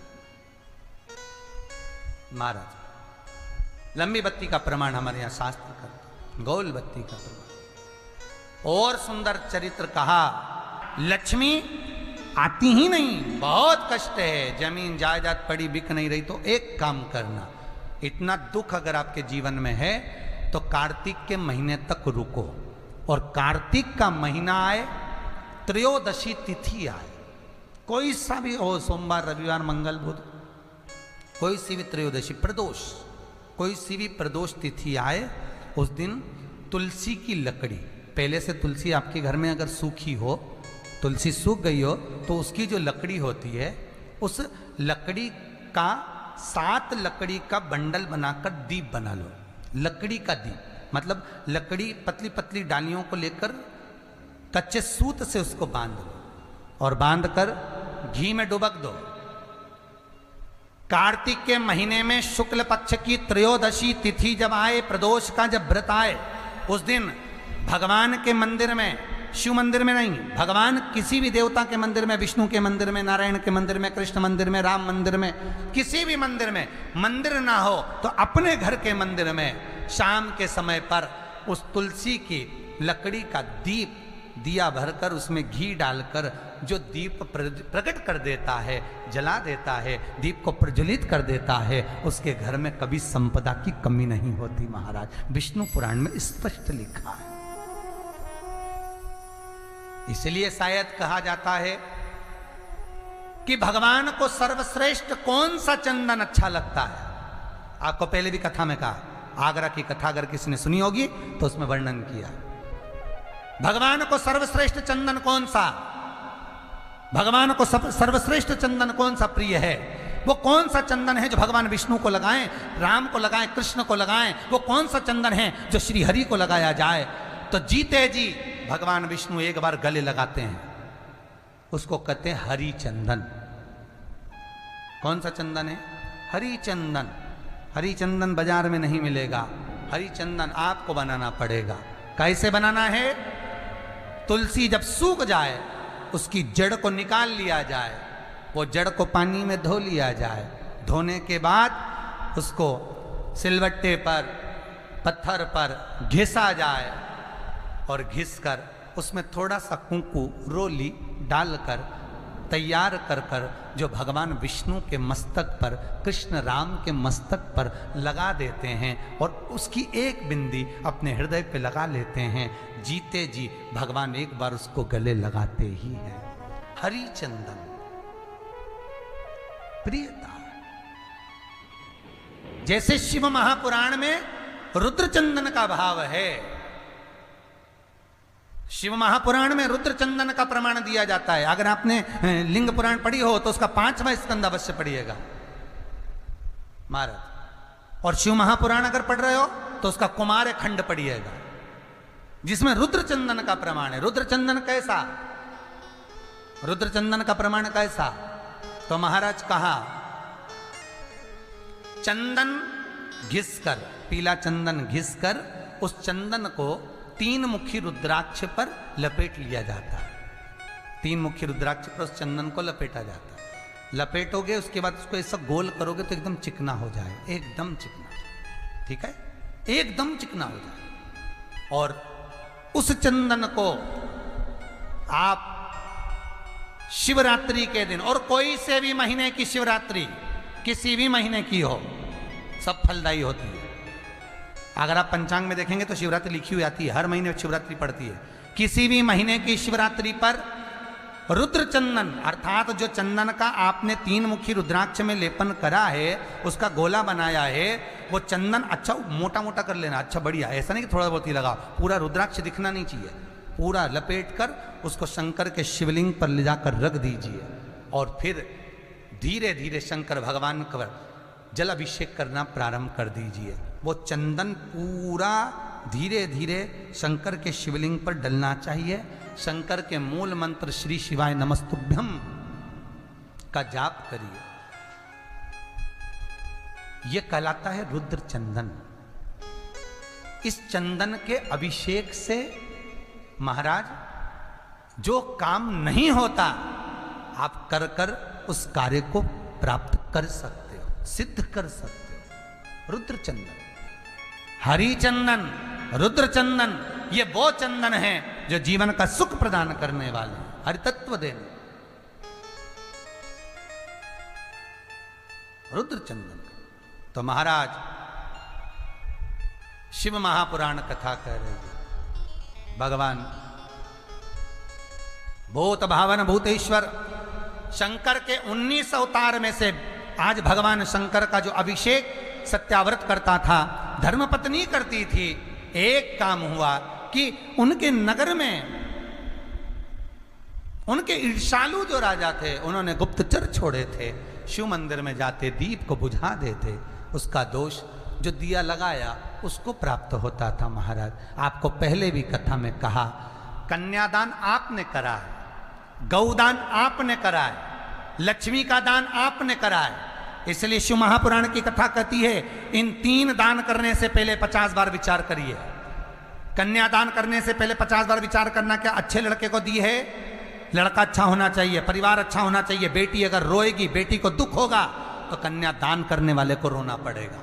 महाराज, लंबी बत्ती का प्रमाण हमारे यहां शास्त्र करते, गोल बत्ती का प्रमाण। और सुंदर चरित्र कहा, लक्ष्मी आती ही नहीं, बहुत कष्ट है, जमीन जायदाद पड़ी बिक नहीं रही, तो एक काम करना, इतना दुख अगर आपके जीवन में है तो कार्तिक के महीने तक रुको, और कार्तिक का महीना आए, त्रयोदशी तिथि आए, कोई सा भी हो, सोमवार, रविवार, मंगल, बुध, कोई सी भी त्रयोदशी, प्रदोष, कोई सी भी प्रदोष तिथि आए, उस दिन तुलसी की लकड़ी, पहले से तुलसी आपके घर में अगर सूखी हो, तुलसी सूख गई हो, तो उसकी जो लकड़ी होती है, उस लकड़ी का 7 लकड़ी का बंडल बनाकर दीप बना लो। लकड़ी का दीप मतलब लकड़ी, पतली पतली डालियों को लेकर कच्चे सूत से उसको बांध लो, और बांधकर घी में डुबक दो। कार्तिक के महीने में शुक्ल पक्ष की त्रयोदशी तिथि जब आए, प्रदोष का जब व्रत आए, उस दिन भगवान के मंदिर में, शिव मंदिर में नहीं, भगवान किसी भी देवता के मंदिर में, विष्णु के मंदिर में, नारायण के मंदिर में, कृष्ण मंदिर में, राम मंदिर में, किसी भी मंदिर में, मंदिर ना हो तो अपने घर के मंदिर में शाम के समय पर उस तुलसी की लकड़ी का दीप, दिया भरकर उसमें घी डालकर जो दीप प्रकट कर देता है, जला देता है, दीप को प्रज्वलित कर देता है, उसके घर में कभी संपदा की कमी नहीं होती महाराज। विष्णु पुराण में स्पष्ट लिखा है। इसलिए शायद कहा जाता है कि भगवान को सर्वश्रेष्ठ कौन सा चंदन अच्छा लगता है। आपको पहले भी कथा में कहा, आगरा की कथा अगर किसी ने सुनी होगी तो उसमें वर्णन किया। भगवान को सर्वश्रेष्ठ चंदन कौन सा, भगवान को सर्वश्रेष्ठ चंदन कौन सा प्रिय है, वो कौन सा चंदन है जो भगवान विष्णु को लगाएं, राम को लगाएं, कृष्ण को लगाएं, वो कौन सा चंदन है जो श्री हरि को लगाया जाए। तो जीते जी भगवान विष्णु एक बार गले लगाते हैं, उसको कहते हैं हरि चंदन। कौन सा चंदन है? हरि चंदन। हरि चंदन बाजार में नहीं मिलेगा, हरि चंदन आपको बनाना पड़ेगा। कैसे बनाना है? तुलसी जब सूख जाए उसकी जड़ को निकाल लिया जाए, वो जड़ को पानी में धो लिया जाए, धोने के बाद उसको सिलवट्टे पर, पत्थर पर घिसा जाए और घिसकर उसमें थोड़ा सा कुंकू रोली डालकर तैयार कर कर जो भगवान विष्णु के मस्तक पर, कृष्ण राम के मस्तक पर लगा देते हैं और उसकी एक बिंदी अपने हृदय पे लगा लेते हैं। जीते जी भगवान एक बार उसको गले लगाते ही हैं। हरि चंदन प्रियता। जैसे शिव महापुराण में रुद्र चंदन का भाव है, शिव महापुराण में रुद्र चंदन का प्रमाण दिया जाता है। अगर आपने लिंग पुराण पढ़ी हो तो उसका 5वां स्कंद अवश्य पढ़िएगा महाराज, और शिव महापुराण अगर पढ़ रहे हो तो उसका कुमार खंड पढ़िएगा, जिसमें रुद्र चंदन का प्रमाण है। रुद्र चंदन कैसा? रुद्र चंदन का प्रमाण कैसा? तो महाराज कहा, चंदन घिसकर, पीला चंदन घिसकर उस चंदन को 3 मुखी रुद्राक्ष पर लपेट लिया जाता है। 3 मुखी रुद्राक्ष पर उस चंदन को लपेटा जाता है। लपेटोगे उसके बाद उसको ऐसा गोल करोगे तो एकदम चिकना हो जाए, एकदम चिकना, ठीक है, एकदम चिकना हो जाए। और उस चंदन को आप शिवरात्रि के दिन, और कोई से भी महीने की शिवरात्रि, किसी भी महीने की हो, सब फलदायी होती है। अगर आप पंचांग में देखेंगे तो शिवरात्रि लिखी हुई आती है, हर महीने शिवरात्रि पड़ती है। किसी भी महीने की शिवरात्रि पर रुद्र चंदन, अर्थात जो चंदन का आपने 3 मुखी रुद्राक्ष में लेपन करा है, उसका गोला बनाया है, वो चंदन अच्छा मोटा मोटा कर लेना, अच्छा बढ़िया, ऐसा नहीं कि थोड़ा बहुत ही लगा, पूरा रुद्राक्ष दिखना नहीं चाहिए, पूरा लपेट कर उसको शंकर के शिवलिंग पर ले जाकर रख दीजिए और फिर धीरे धीरे शंकर भगवान का जल अभिषेक करना प्रारंभ कर दीजिए। वो चंदन पूरा धीरे धीरे शंकर के शिवलिंग पर डलना चाहिए। शंकर के मूल मंत्र श्री शिवाय नमस्तुभ्यम का जाप करिए। यह कहलाता है रुद्र चंदन। इस चंदन के अभिषेक से महाराज जो काम नहीं होता आप कर कर उस कार्य को प्राप्त कर सकते हो, सिद्ध कर सकते हो। रुद्र चंदन, हरि चंदन, रुद्र चंदन, ये वो चंदन है जो जीवन का सुख प्रदान करने वाले, हरि तत्व देने। रुद्र चंदन। तो महाराज शिव महापुराण कथा कह रहे हैं, भगवान भूत भावन भूतेश्वर शंकर के 19 अवतार में से आज भगवान शंकर का जो अभिषेक सत्याव्रत करता था, धर्मपत्नी करती थी, एक काम हुआ कि उनके नगर में उनके ईर्ष्यालु जो राजा थे, उन्होंने गुप्तचर छोड़े थे, शिव मंदिर में जाते दीप को बुझा देते, उसका दोष जो दिया लगाया उसको प्राप्त होता था। महाराज आपको पहले भी कथा में कहा, कन्यादान आपने करा है, गौदान आपने करा है, लक्ष्मी का दान आपने करा है। इसलिए शिव महापुराण की कथा कहती है इन 3 दान करने से पहले 50 बार विचार करिए। कन्यादान करने से पहले 50 बार विचार करना, क्या अच्छे लड़के को दी है, लड़का अच्छा होना चाहिए, परिवार अच्छा होना चाहिए, बेटी अगर रोएगी, बेटी को दुख होगा तो कन्यादान करने वाले को रोना पड़ेगा।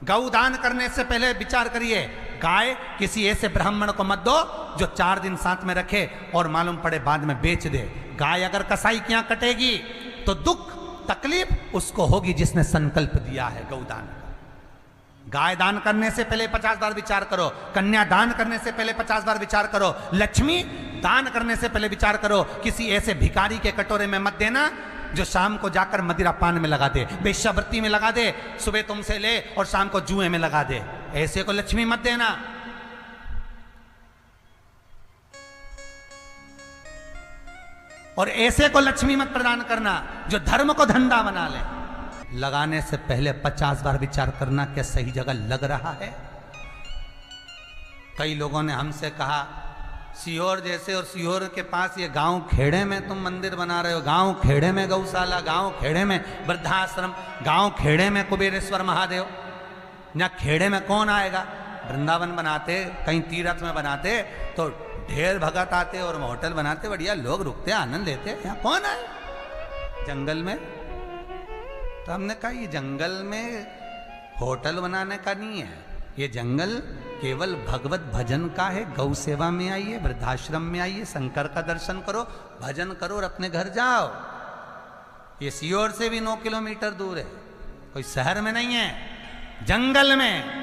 गौदान करने से पहले विचार करिए, गाय किसी ऐसे ब्राह्मण को मत दो जो 4 दिन साथ में रखे और मालूम पड़े बाद में बेच दे। गाय अगर कसाई के यहाँ कटेगी तो दुख तकलीफ उसको होगी जिसने संकल्प दिया है गौदान का। गाय दान करने से पहले 50 बार विचार करो, कन्या दान करने से पहले 50 बार विचार करो, लक्ष्मी दान करने से पहले विचार करो। किसी ऐसे भिखारी के कटोरे में मत देना जो शाम को जाकर मदिरा पान में लगा दे, वेश्यावृत्ति में लगा दे, सुबह तुमसे ले और शाम को जुए में लगा दे। ऐसे को लक्ष्मी मत देना। और ऐसे को लक्ष्मी मत प्रदान करना जो धर्म को धंधा बना ले। लगाने से पहले 50 बार विचार करना क्या सही जगह लग रहा है। कई लोगों ने हमसे कहा सीहोर जैसे और सीहोर के पास ये गांव खेड़े में तुम मंदिर बना रहे हो, गांव खेड़े में गौशाला, गांव खेड़े में वृद्धाश्रम, गांव खेड़े में कुबेरेश्वर महादेव। यहाँ खेड़े में कौन आएगा? वृंदावन बनाते, कहीं तीर्थ में बनाते तो ढेर भगत आते और होटल बनाते, बढ़िया लोग रुकते आनंद लेते। यहाँ कौन आए? जंगल में। तो हमने कहा ये जंगल में होटल बनाने का नहीं है, ये जंगल केवल भगवत भजन का है। गौ सेवा में आइए, वृद्धाश्रम में आइए, शंकर का दर्शन करो, भजन करो और अपने घर जाओ। ये सीहोर से भी 9 किलोमीटर दूर है, कोई शहर में नहीं है, जंगल में।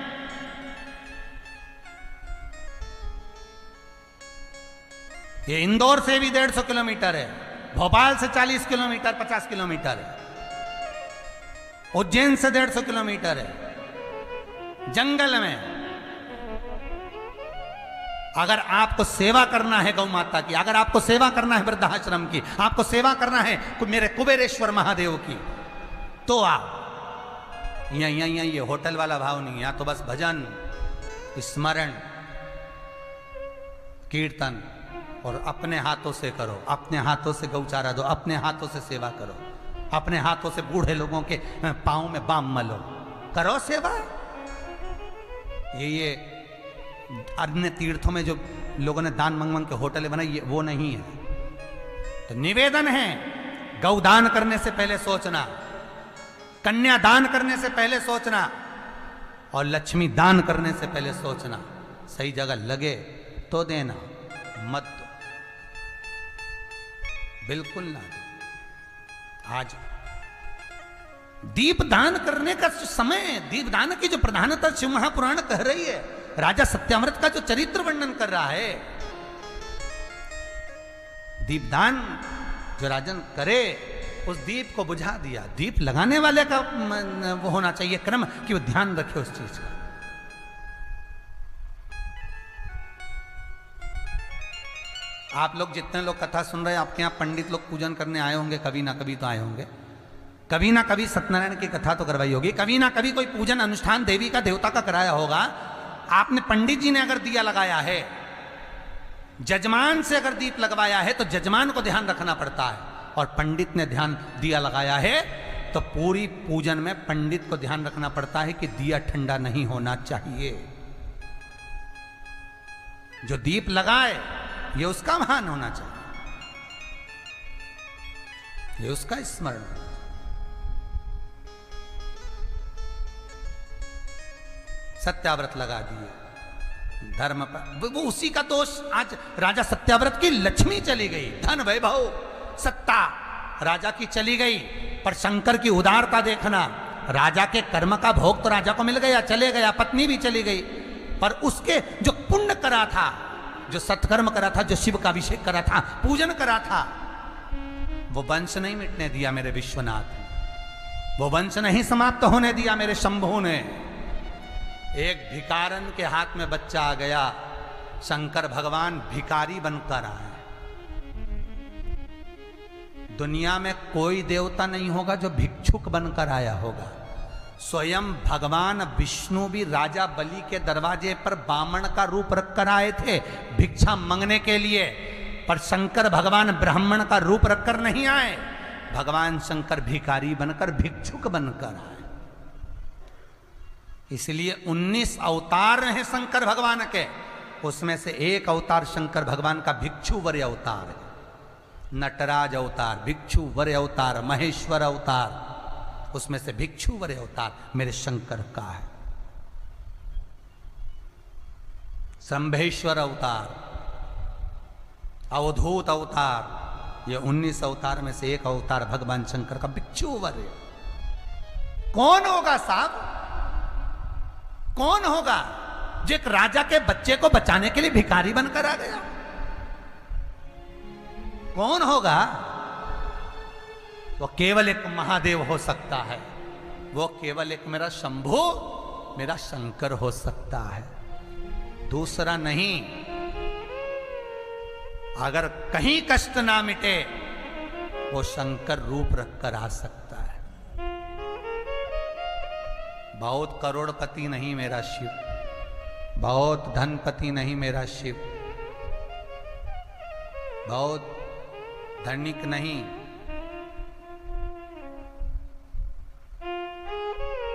ये इंदौर से भी 150 किलोमीटर है, भोपाल से 40 किलोमीटर 50 किलोमीटर है, उज्जैन से 150 किलोमीटर है, जंगल में। अगर आपको सेवा करना है गौ माता की, अगर आपको सेवा करना है वृद्धाश्रम की, आपको सेवा करना है मेरे कुबेरेश्वर महादेव की, तो आप यहाँ ये होटल वाला भाव नहीं, यहाँ तो बस भजन, स्मरण, कीर्तन और अपने हाथों से करो, अपने हाथों से गौचारा दो, अपने हाथों से सेवा करो, अपने हाथों से बूढ़े लोगों के पाँव में बाम मलो, करो सेवा। ये अन्य तीर्थों में जो लोगों ने दान मंग के होटलें बनाई, ये वो नहीं है। तो निवेदन है, गौदान करने से पहले सोचना, कन्या दान करने से पहले सोचना और लक्ष्मी दान करने से पहले सोचना। सही जगह लगे तो देना, मत दो, बिल्कुल ना दो। आज दीप दान करने का समय, दीप दान की जो प्रधानता शिव महापुराण कह रही है, राजा सत्याव्रत का जो चरित्र वर्णन कर रहा है, दीपदान जो राजन करे उस दीप को बुझा दिया। दीप लगाने वाले का वो होना चाहिए क्रम कि वो ध्यान रखे उस चीज का। आप लोग जितने लोग कथा सुन रहे हैं, आपके यहाँ पंडित लोग पूजन करने आए होंगे, कभी ना कभी तो आए होंगे, कभी ना कभी सत्यनारायण की कथा तो करवाई होगी, कभी ना कभी कोई पूजन अनुष्ठान देवी का देवता का कराया होगा। आपने पंडित जी ने अगर दिया लगाया है, जजमान से अगर दीप लगवाया है तो जजमान को ध्यान रखना पड़ता है, और पंडित ने ध्यान दिया लगाया है तो पूरी पूजन में पंडित को ध्यान रखना पड़ता है कि दिया ठंडा नहीं होना चाहिए। जो दीप लगाए ये उसका महान होना चाहिए, ये उसका स्मरण। सत्याव्रत लगा दिए धर्म पर, वो उसी का दोष। आज राजा सत्याव्रत की लक्ष्मी चली गई, धन वैभव सत्ता राजा की चली गई, पर शंकर की उदारता देखना। राजा के कर्म का भोग तो राजा को मिल गया, चले गया, पत्नी भी चली गई, पर उसके जो पुण्य करा था, जो सत्कर्म करा था, जो शिव का अभिषेक करा था, पूजन करा था, वो वंश नहीं मिटने दिया मेरे विश्वनाथ, वो वंश नहीं समाप्त होने दिया मेरे शंभू ने। एक भिकारन के हाथ में बच्चा आ गया, शंकर भगवान भिकारी बनकर आए। दुनिया में कोई देवता नहीं होगा जो भिक्षुक बनकर आया होगा। स्वयं भगवान विष्णु भी राजा बलि के दरवाजे पर बामण का रूप रखकर आए थे भिक्षा मांगने के लिए, पर शंकर भगवान ब्राह्मण का रूप रखकर नहीं आए। भगवान शंकर भिखारी बनकर, भिक्षुक बनकर आए। इसलिए 19 अवतार हैं शंकर भगवान के, उसमें से एक अवतार शंकर भगवान का भिक्षु वर अवतार है। नटराज अवतार, भिक्षु वर अवतार, महेश्वर अवतार, उसमें से भिक्षु वर अवतार मेरे शंकर का है। शंभेश्वर अवतार, अवधूत अवतार, ये 19 अवतार में से एक अवतार भगवान शंकर का बिच्छूवर है। कौन होगा साहब? कौन होगा जो एक राजा के बच्चे को बचाने के लिए भिखारी बनकर आ गया? कौन होगा? वो केवल एक महादेव हो सकता है, वो केवल एक मेरा शंभु, मेरा शंकर हो सकता है, दूसरा नहीं। अगर कहीं कष्ट ना मिटे वो शंकर रूप रखकर आ सकता है। बहुत करोड़पति नहीं मेरा शिव, बहुत धनपति नहीं मेरा शिव, बहुत धनिक नहीं,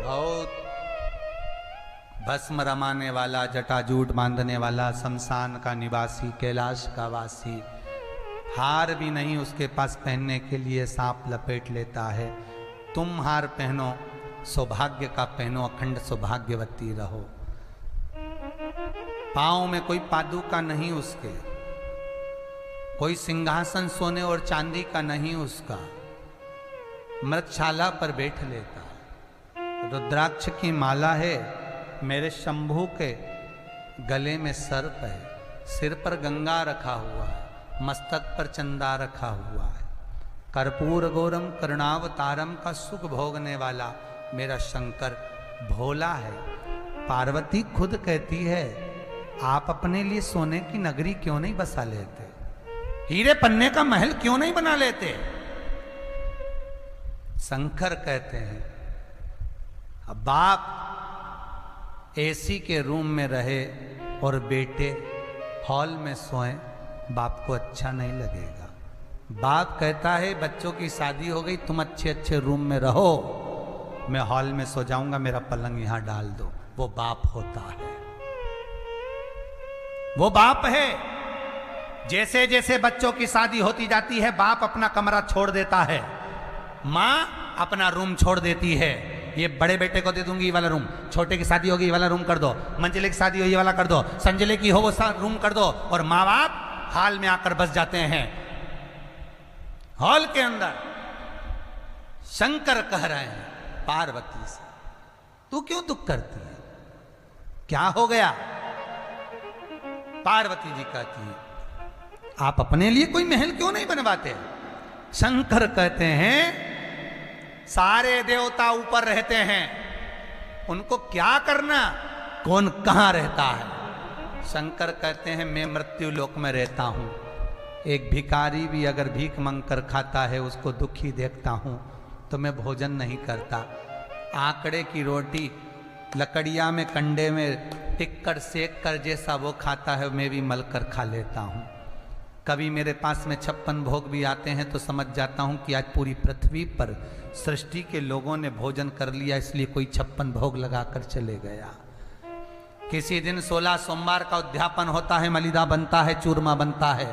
बहुत भस्म रमाने वाला, जटाजूट बांधने वाला, शमशान का निवासी, कैलाश का वासी, हार भी नहीं उसके पास पहनने के लिए, सांप लपेट लेता है। तुम हार पहनो, सौभाग्य का पहनो, अखंड सौभाग्यवती रहो। पांव में कोई पादुका नहीं उसके, कोई सिंहासन सोने और चांदी का नहीं उसका, मृतशाला पर बैठ लेता है। रुद्राक्ष की माला है मेरे शंभू के गले में, सर्प है, सिर पर गंगा रखा हुआ है, मस्तक पर चंदा रखा हुआ है। कर्पूर गौरम करुणावतारम का सुख भोगने वाला मेरा शंकर भोला है। पार्वती खुद कहती है, आप अपने लिए सोने की नगरी क्यों नहीं बसा लेते, हीरे पन्ने का महल क्यों नहीं बना लेते? शंकर कहते हैं, अब बाप एसी के रूम में रहे और बेटे हॉल में सोएं, बाप को अच्छा नहीं लगेगा। बाप कहता है, बच्चों की शादी हो गई, तुम अच्छे अच्छे रूम में रहो, मैं हॉल में सो जाऊंगा, मेरा पलंग यहां डाल दो। वो बाप होता है, वो बाप है। जैसे जैसे बच्चों की शादी होती जाती है, बाप अपना कमरा छोड़ देता है, माँ अपना रूम छोड़ देती है। ये बड़े बेटे को दे दूंगी ये वाला रूम, छोटे की शादी होगी ये वाला रूम कर दो, मंजिले की शादी हो ये वाला कर दो, संजिले की हो वो रूम कर दो, और माँ बाप हॉल में आकर बस जाते हैं। हॉल के अंदर शंकर कह रहे हैं पार्वती से, तू क्यों दुख करती है, क्या हो गया? पार्वती जी कहती है, आप अपने लिए कोई महल क्यों नहीं बनवाते? शंकर कहते हैं, सारे देवता ऊपर रहते हैं, उनको क्या करना, कौन कहां रहता है? शंकर कहते हैं, मैं मृत्यु लोक में रहता हूं। एक भिखारी भी अगर भीख मांग कर खाता है, उसको दुखी देखता हूं तो मैं भोजन नहीं करता। आंकड़े की रोटी लकड़िया में कंडे में टिक कर सेक कर जैसा वो खाता है, मैं भी मल कर खा लेता हूं। कभी मेरे पास में 56 भोग भी आते हैं तो समझ जाता हूं कि आज पूरी पृथ्वी पर सृष्टि के लोगों ने भोजन कर लिया, इसलिए कोई 56 भोग लगाकर चले गया। किसी दिन 16 सोमवार का उद्यापन होता है, मलिदा बनता है, चूरमा बनता है,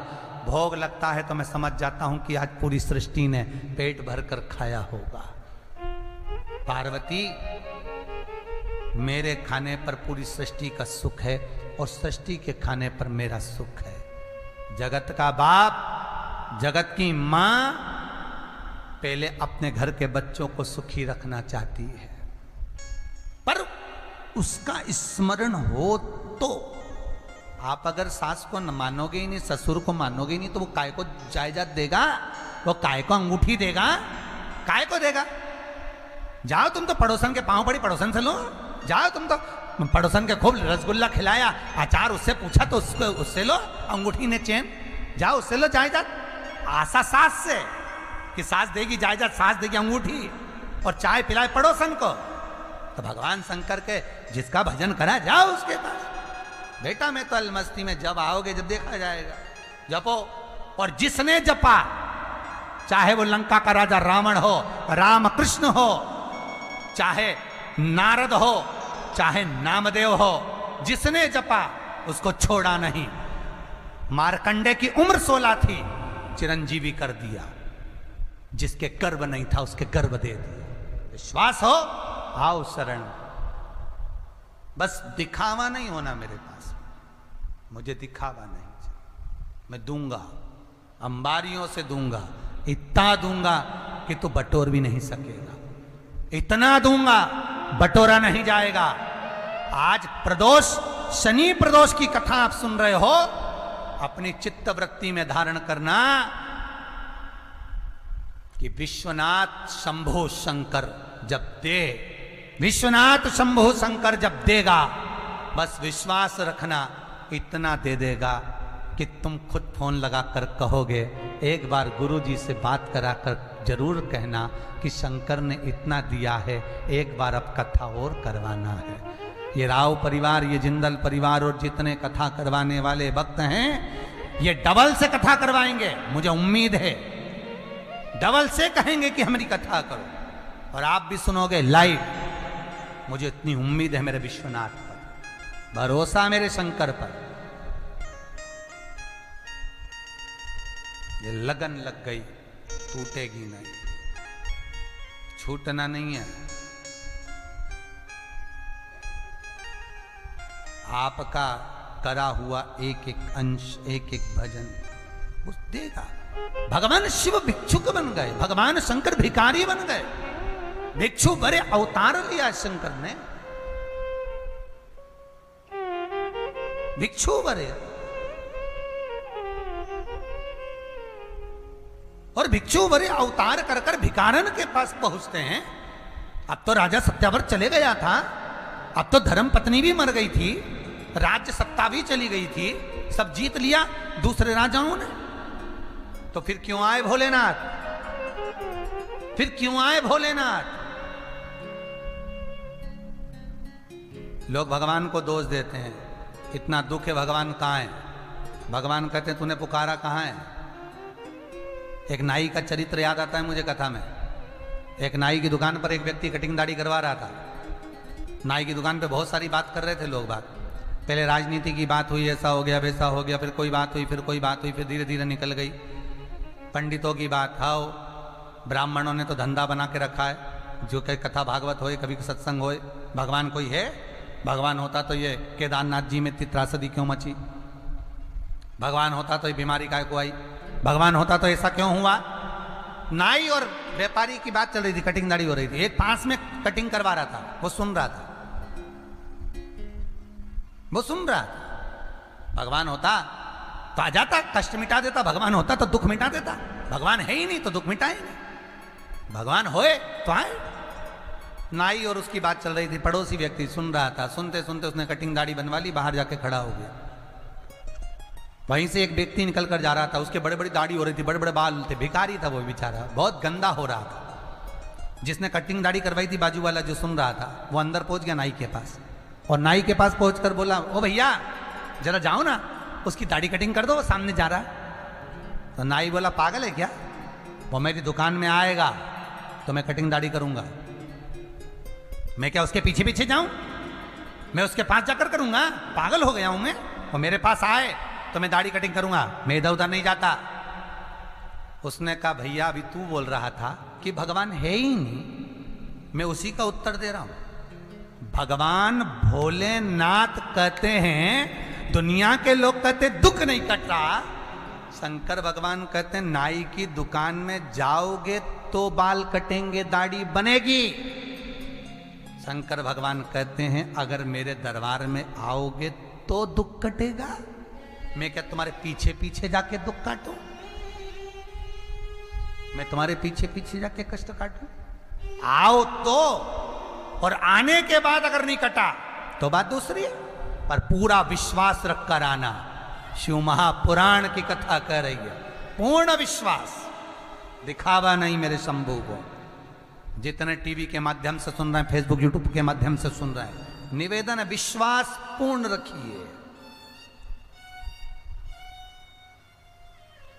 भोग लगता है, तो मैं समझ जाता हूं कि आज पूरी सृष्टि ने पेट भर कर खाया होगा। पार्वती, मेरे खाने पर पूरी सृष्टि का सुख है और सृष्टि के खाने पर मेरा सुख है। जगत का बाप, जगत की मां पहले अपने घर के बच्चों को सुखी रखना चाहती है, पर उसका स्मरण हो तो। आप अगर सास को न मानोगे ही नहीं, ससुर को मानोगे ही नहीं, तो वो काय को जायदाद देगा, वो काय को अंगूठी देगा, काय को देगा? जाओ तुम तो पड़ोसन के पांव पड़ी, पड़ोसन से लो। जाओ तुम तो पड़ोसन के खूब रसगुल्ला खिलाया, अचार उससे पूछा तो उससे लो, अंगूठी ने चेन, जाओ उससे लो जायदाद। आशा सास से कि सास देगी जायदाद, सास देगी अंगूठी, और चाय पिलाए पड़ोसन को। तो भगवान शंकर के जिसका भजन करा, जाओ उसके पास। बेटा मैं तो अलमस्ती में, जब आओगे जब देखा जाएगा। जपो, और जिसने जपा, चाहे वो लंका का राजा रावण हो, राम कृष्ण हो, चाहे नारद हो, चाहे नामदेव हो, जिसने जपा उसको छोड़ा नहीं। मार्कंडे की उम्र 16 थी, चिरंजीवी कर दिया। जिसके गर्भ नहीं था उसके गर्भ दे दिया। विश्वास हो, आओ शरण। बस दिखावा नहीं होना मेरे पास, मुझे दिखावा नहीं चाहिए। मैं दूंगा, अंबारियों से दूंगा, इतना दूंगा कि तू बटोर भी नहीं सकेगा, इतना दूंगा बटोरा नहीं जाएगा। आज प्रदोष, शनि प्रदोष की कथा आप सुन रहे हो, अपनी चित्त वृत्ति में धारण करना कि विश्वनाथ शंभो शंकर जब दे, विश्वनाथ शंभो शंकर जब देगा, बस विश्वास रखना इतना दे देगा कि तुम खुद फोन लगाकर कहोगे, एक बार गुरुजी से बात कराकर जरूर कहना कि शंकर ने इतना दिया है, एक बार अब कथा और करवाना है। ये राव परिवार, ये जिंदल परिवार और जितने कथा करवाने वाले भक्त हैं, ये डबल से कथा करवाएंगे, मुझे उम्मीद है। डबल से कहेंगे कि हमारी कथा करो, और आप भी सुनोगे लाइव। मुझे इतनी उम्मीद है मेरे विश्वनाथ पर, भरोसा मेरे शंकर पर। ये लगन लग गई, टूटेगी नहीं, छूटना नहीं है। आपका करा हुआ एक एक अंश, एक एक भजन वो देगा। भगवान शिव भिक्षुक बन गए, भगवान शंकर भिखारी बन गए। भिक्षु बड़े अवतार लिया शंकर ने, भिक्षु बड़े। और भिक्षु बड़े अवतार कर कर भिखारन के पास पहुंचते हैं। अब तो राजा सत्याव्रत चले गया था, अब तो धर्म पत्नी भी मर गई थी, राज्य सत्ता भी चली गई थी, सब जीत लिया दूसरे राजाओं ने। तो फिर क्यों आए भोलेनाथ, फिर क्यों आए भोलेनाथ? लोग भगवान को दोष देते हैं, इतना दुख है भगवान कहाँ है? भगवान कहते हैं तूने पुकारा कहाँ है? एक नाई का चरित्र याद आता है मुझे कथा में। एक नाई की दुकान पर एक व्यक्ति कटिंग दाढ़ी करवा रहा था। नाई की दुकान पे बहुत सारी बात कर रहे थे लोग बात। पहले राजनीति की बात हुई, ऐसा हो गया वैसा हो गया, फिर कोई बात हुई, फिर कोई बात हुई, फिर धीरे धीरे निकल गई। पंडितों की बात, हाओ ब्राह्मणों ने तो धंधा बना के रखा है, जो कहीं कथा भागवत होए, कभी सत्संग होए। भगवान कोई है? भगवान होता तो ये केदारनाथ जी में इतनी त्रासदी क्यों मची? भगवान होता तो ये बीमारी काय को आई? भगवान होता तो ऐसा क्यों हुआ? नाई और व्यापारी की बात चल रही थी, कटिंग दाढ़ी हो रही थी। एक पास में कटिंग करवा रहा था, वो सुन रहा था, वो सुन रहा था। भगवान होता तो आ जाता, कष्ट मिटा देता। भगवान होता तो दुख मिटा देता। भगवान है ही नहीं तो दुख मिटाए नहीं। भगवान होए तो आए। नाई और उसकी बात चल रही थी, पड़ोसी व्यक्ति सुन रहा था। सुनते सुनते उसने कटिंग दाढ़ी बनवा ली, बाहर जाके खड़ा हो गया। वहीं से एक व्यक्ति निकल कर जा रहा था, उसके बड़े बड़ी दाढ़ी हो रही थी, बड़े बड़े बाल थे, भिखारी था वो बेचारा, बहुत गंदा हो रहा था। जिसने कटिंग दाढ़ी करवाई थी, बाजू वाला जो सुन रहा था, वो अंदर पहुंच गया नाई के पास, और नाई के पास पहुंचकर बोला, ओ भैया जरा जाओ ना, उसकी दाढ़ी कटिंग कर दो, वो सामने जा रहा है। तो नाई बोला, पागल है क्या? वो मेरी दुकान में आएगा तो मैं कटिंग दाढ़ी करूंगा, मैं क्या उसके पीछे पीछे जाऊं? मैं उसके पास जाकर करूंगा? पागल हो गया हूं मैं? वो मेरे पास आए तो मैं दाढ़ी कटिंग करूंगा, मैं इधर उधर नहीं जाता। उसने कहा, भैया अभी तू बोल रहा था कि भगवान है ही नहीं, मैं उसी का उत्तर दे रहा हूं। भगवान भोलेनाथ कहते हैं, दुनिया के लोग कहते दुख नहीं कट रहा। शंकर भगवान कहते हैं, नाई की दुकान में जाओगे तो बाल कटेंगे, दाढ़ी बनेगी। शंकर भगवान कहते हैं, अगर मेरे दरबार में आओगे तो दुख कटेगा। मैं क्या तुम्हारे पीछे पीछे जाके दुख काटूं? मैं तुम्हारे पीछे पीछे जाके कष्ट काटूं? आओ तो, और आने के बाद अगर नहीं कटा तो बात दूसरी है, पर पूरा विश्वास रखकर आना। शिव महापुराण की कथा कह रही है, पूर्ण विश्वास, दिखावा नहीं मेरे शंभू को। जितने टीवी के माध्यम से सुन रहे हैं, फेसबुक यूट्यूब के माध्यम से सुन रहे हैं, निवेदन है, विश्वास पूर्ण रखिए।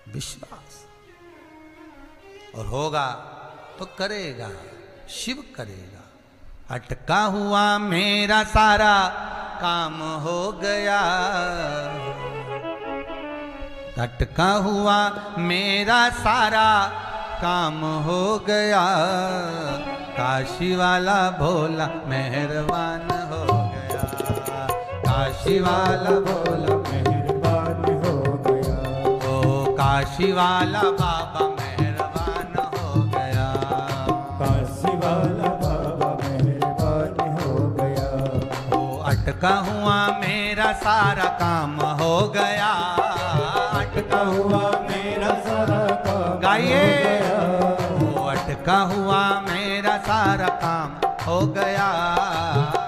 विश्वास, और होगा तो करेगा, शिव करेगा। अटका हुआ मेरा सारा काम हो गया, अटका हुआ मेरा सारा काम हो गया, काशी वाला भोला मेहरबान हो गया, काशी वाला भोला मेहरबान हो गया। ओ काशी वाला बाबा मेहरबान हो गया, काशी वाला बाबा मेहरबान हो गया। वो अटका हुआ मेरा सारा काम हो गया, अटका हुआ मेरा सारा काम गाइए। हो गया। वो अटका हुआ मेरा सारा काम हो गया,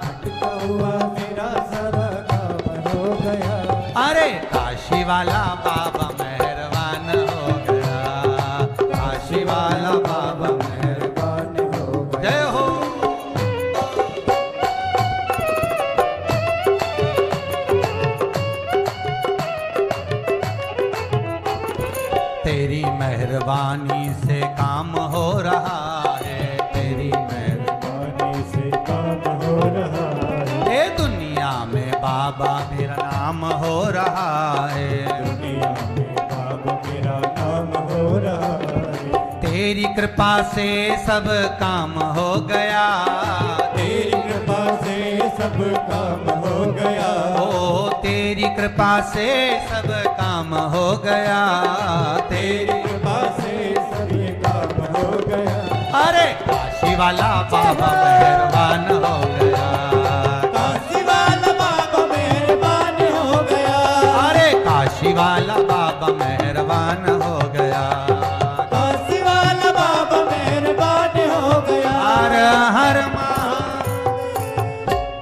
अटका हुआ मेरा सारा काम हो गया। अरे काशी वाला बाबा मेहरबान हो गया, काशी वाला बाबा मेहरबान हो गया। जय हो। तेरी मेहरबानी से काम हो रहा है, तेरी मेहरबानी से काम हो रहा है। ये दुनिया में बाबा मेरा नाम हो रहा है, दुनिया में बाबा मेरा नाम हो रहा है। तेरी कृपा से सब काम हो गया, तेरी कृपा से सब काम हो गया। ओ तेरी कृपा से सब काम हो गया, तेरी कृपा से सभी काम हो गया। अरे काशी वाला बाबा मेहरबान हो गया, काशी वाला बाबा मेहरबान हो गया। अरे काशी वाला बाबा मेहरबान हो गया, काशी वाला बाबा मेहरबान हो गया। हर हर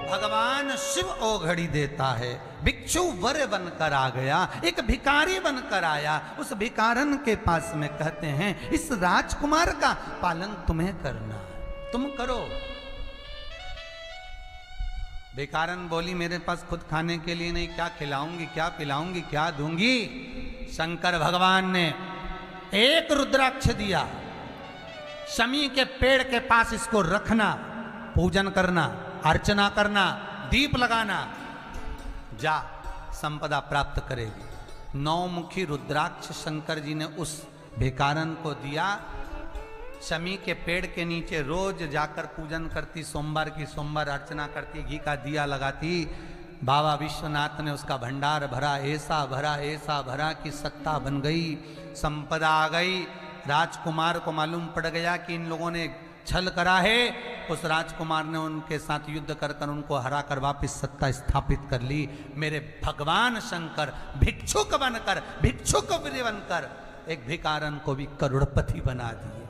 भगवान शिव ओघड़ी देता है, भिक्षु वर बनकर आ गया, एक भिखारी बनकर आया, उस भिखारन के पास में कहते हैं इस राजकुमार का पालन तुम्हें करना है, तुम करो। भिखारन बोली मेरे पास खुद खाने के लिए नहीं, क्या खिलाऊंगी, क्या पिलाऊंगी, क्या दूंगी। शंकर भगवान ने एक रुद्राक्ष दिया, शमी के पेड़ के पास इसको रखना, पूजन करना, अर्चना करना, दीप लगाना, जा संपदा प्राप्त करेगी। 9 मुखी रुद्राक्ष शंकर जी ने उस भिखारन को दिया। शमी के पेड़ के नीचे रोज जाकर पूजन करती, सोमवार की सोमवार अर्चना करती, घी का दिया लगाती। बाबा विश्वनाथ ने उसका भंडार भरा, ऐसा भरा कि सत्ता बन गई, संपदा आ गई। राजकुमार को मालूम पड़ गया कि इन लोगों ने छल करा है। उस राजकुमार ने उनके साथ युद्ध कर कर उनको हरा कर वापिस सत्ता स्थापित कर ली। मेरे भगवान शंकर भिक्षुक बनकर एक भिखारन को भी करोड़पति बना दिए,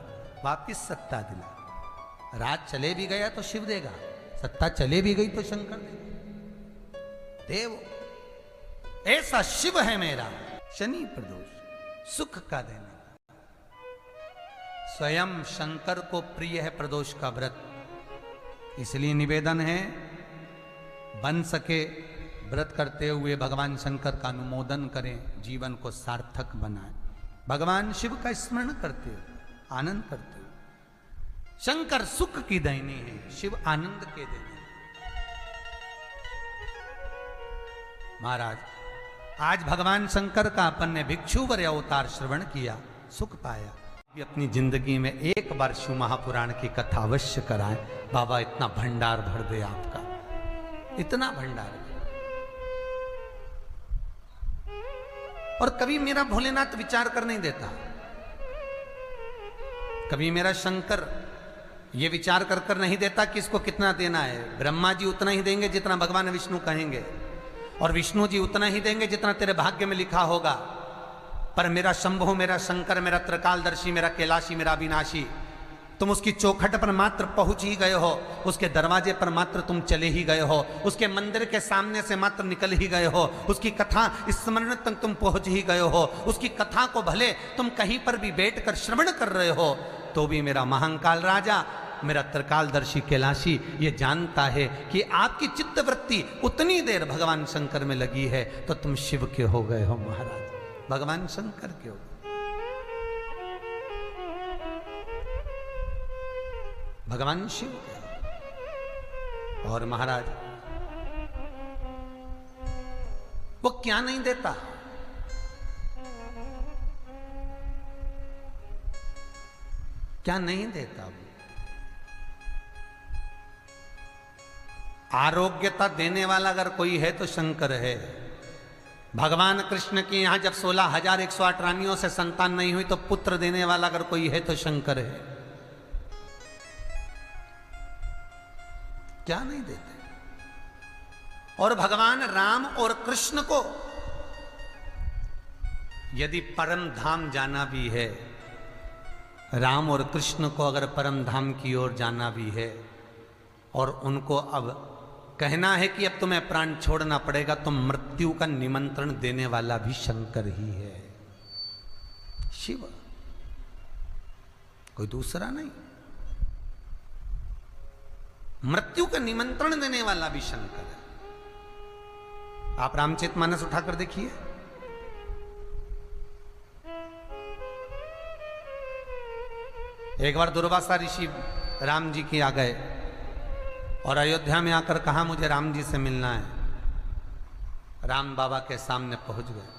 वापिस सत्ता दिला। राज चले भी गया तो शिव देगा, सत्ता चले भी गई तो शंकर देगा। देव ऐसा शिव है मेरा, शनि प्रदोष सुख का देना। स्वयं शंकर को प्रिय है प्रदोष का व्रत, इसलिए निवेदन है बन सके व्रत करते हुए भगवान शंकर का अनुमोदन करें, जीवन को सार्थक बनाएं। भगवान शिव का स्मरण करते हो, आनंद करते हो। शंकर सुख की देनी है, शिव आनंद के देने। महाराज आज भगवान शंकर का अपन ने भिक्षुवर अवतार श्रवण किया, सुख पाया। अपनी जिंदगी में एक बार शिव महापुराण की कथा अवश्य कराएं। बाबा इतना भंडार भर दे आपका, इतना भंडार। और कभी मेरा भोलेनाथ विचार कर नहीं देता, कभी मेरा शंकर ये विचार कर कर नहीं देता कि इसको कितना देना है। ब्रह्मा जी उतना ही देंगे जितना भगवान विष्णु कहेंगे, और विष्णु जी उतना ही देंगे जितना तेरे भाग्य में लिखा होगा। पर मेरा शंभु, मेरा शंकर, मेरा त्रिकालदर्शी, मेरा कैलाशी, मेरा विनाशी, तुम उसकी चौखट पर मात्र पहुंच ही गए हो, उसके दरवाजे पर मात्र तुम चले ही गए हो, उसके मंदिर के सामने से मात्र निकल ही गए हो, उसकी कथा स्मरण तक तुम पहुंच ही गए हो। उसकी कथा को भले तुम कहीं पर भी बैठकर श्रवण कर रहे हो, तो भी मेरा महाकाल राजा, मेरा त्रिकालदर्शी कैलाशी ये जानता है कि आपकी चित्तवृत्ति उतनी देर भगवान शंकर में लगी है, तो तुम शिव के हो गए हो महाराज, भगवान शंकर के हो। भगवान शिव के। और महाराज वो क्या नहीं देता, क्या नहीं देता। वो आरोग्यता देने वाला अगर कोई है तो शंकर है। भगवान कृष्ण के यहाँ जब 16,108 रानियों से संतान नहीं हुई तो पुत्र देने वाला अगर कोई है तो शंकर है। क्या नहीं देते। और भगवान राम और कृष्ण को यदि परम धाम जाना भी है, राम और कृष्ण को अगर परम धाम की ओर जाना भी है और उनको अब कहना है कि अब तुम्हें प्राण छोड़ना पड़ेगा, तो मृत्यु का निमंत्रण देने वाला भी शंकर ही है, शिव, कोई दूसरा नहीं। मृत्यु का निमंत्रण देने वाला भी शंकर है। आप रामचरितमानस उठाकर देखिए, एक बार दुर्वासा ऋषि राम जी के आ गए और अयोध्या में आकर कहा मुझे राम जी से मिलना है। राम बाबा के सामने पहुंच गए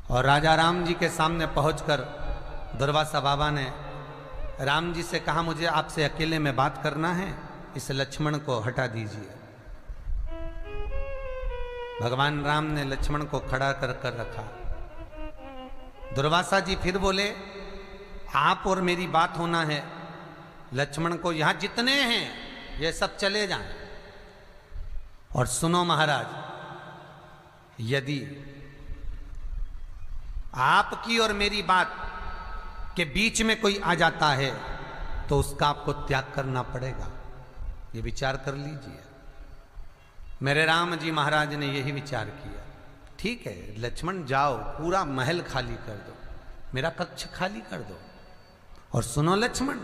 और राजा राम जी के सामने पहुंचकर दुर्वासा बाबा ने राम जी से कहा मुझे आपसे अकेले में बात करना है, इस लक्ष्मण को हटा दीजिए। भगवान राम ने लक्ष्मण को खड़ा कर कर रखा। दुर्वासा जी फिर बोले आप और मेरी बात होना है, लक्ष्मण को यहां जितने हैं ये सब चले जाएं। और सुनो महाराज, यदि आपकी और मेरी बात के बीच में कोई आ जाता है तो उसका आपको त्याग करना पड़ेगा, ये विचार कर लीजिए। मेरे राम जी महाराज ने यही विचार किया। ठीक है लक्ष्मण जाओ, पूरा महल खाली कर दो, मेरा कक्ष खाली कर दो। और सुनो लक्ष्मण,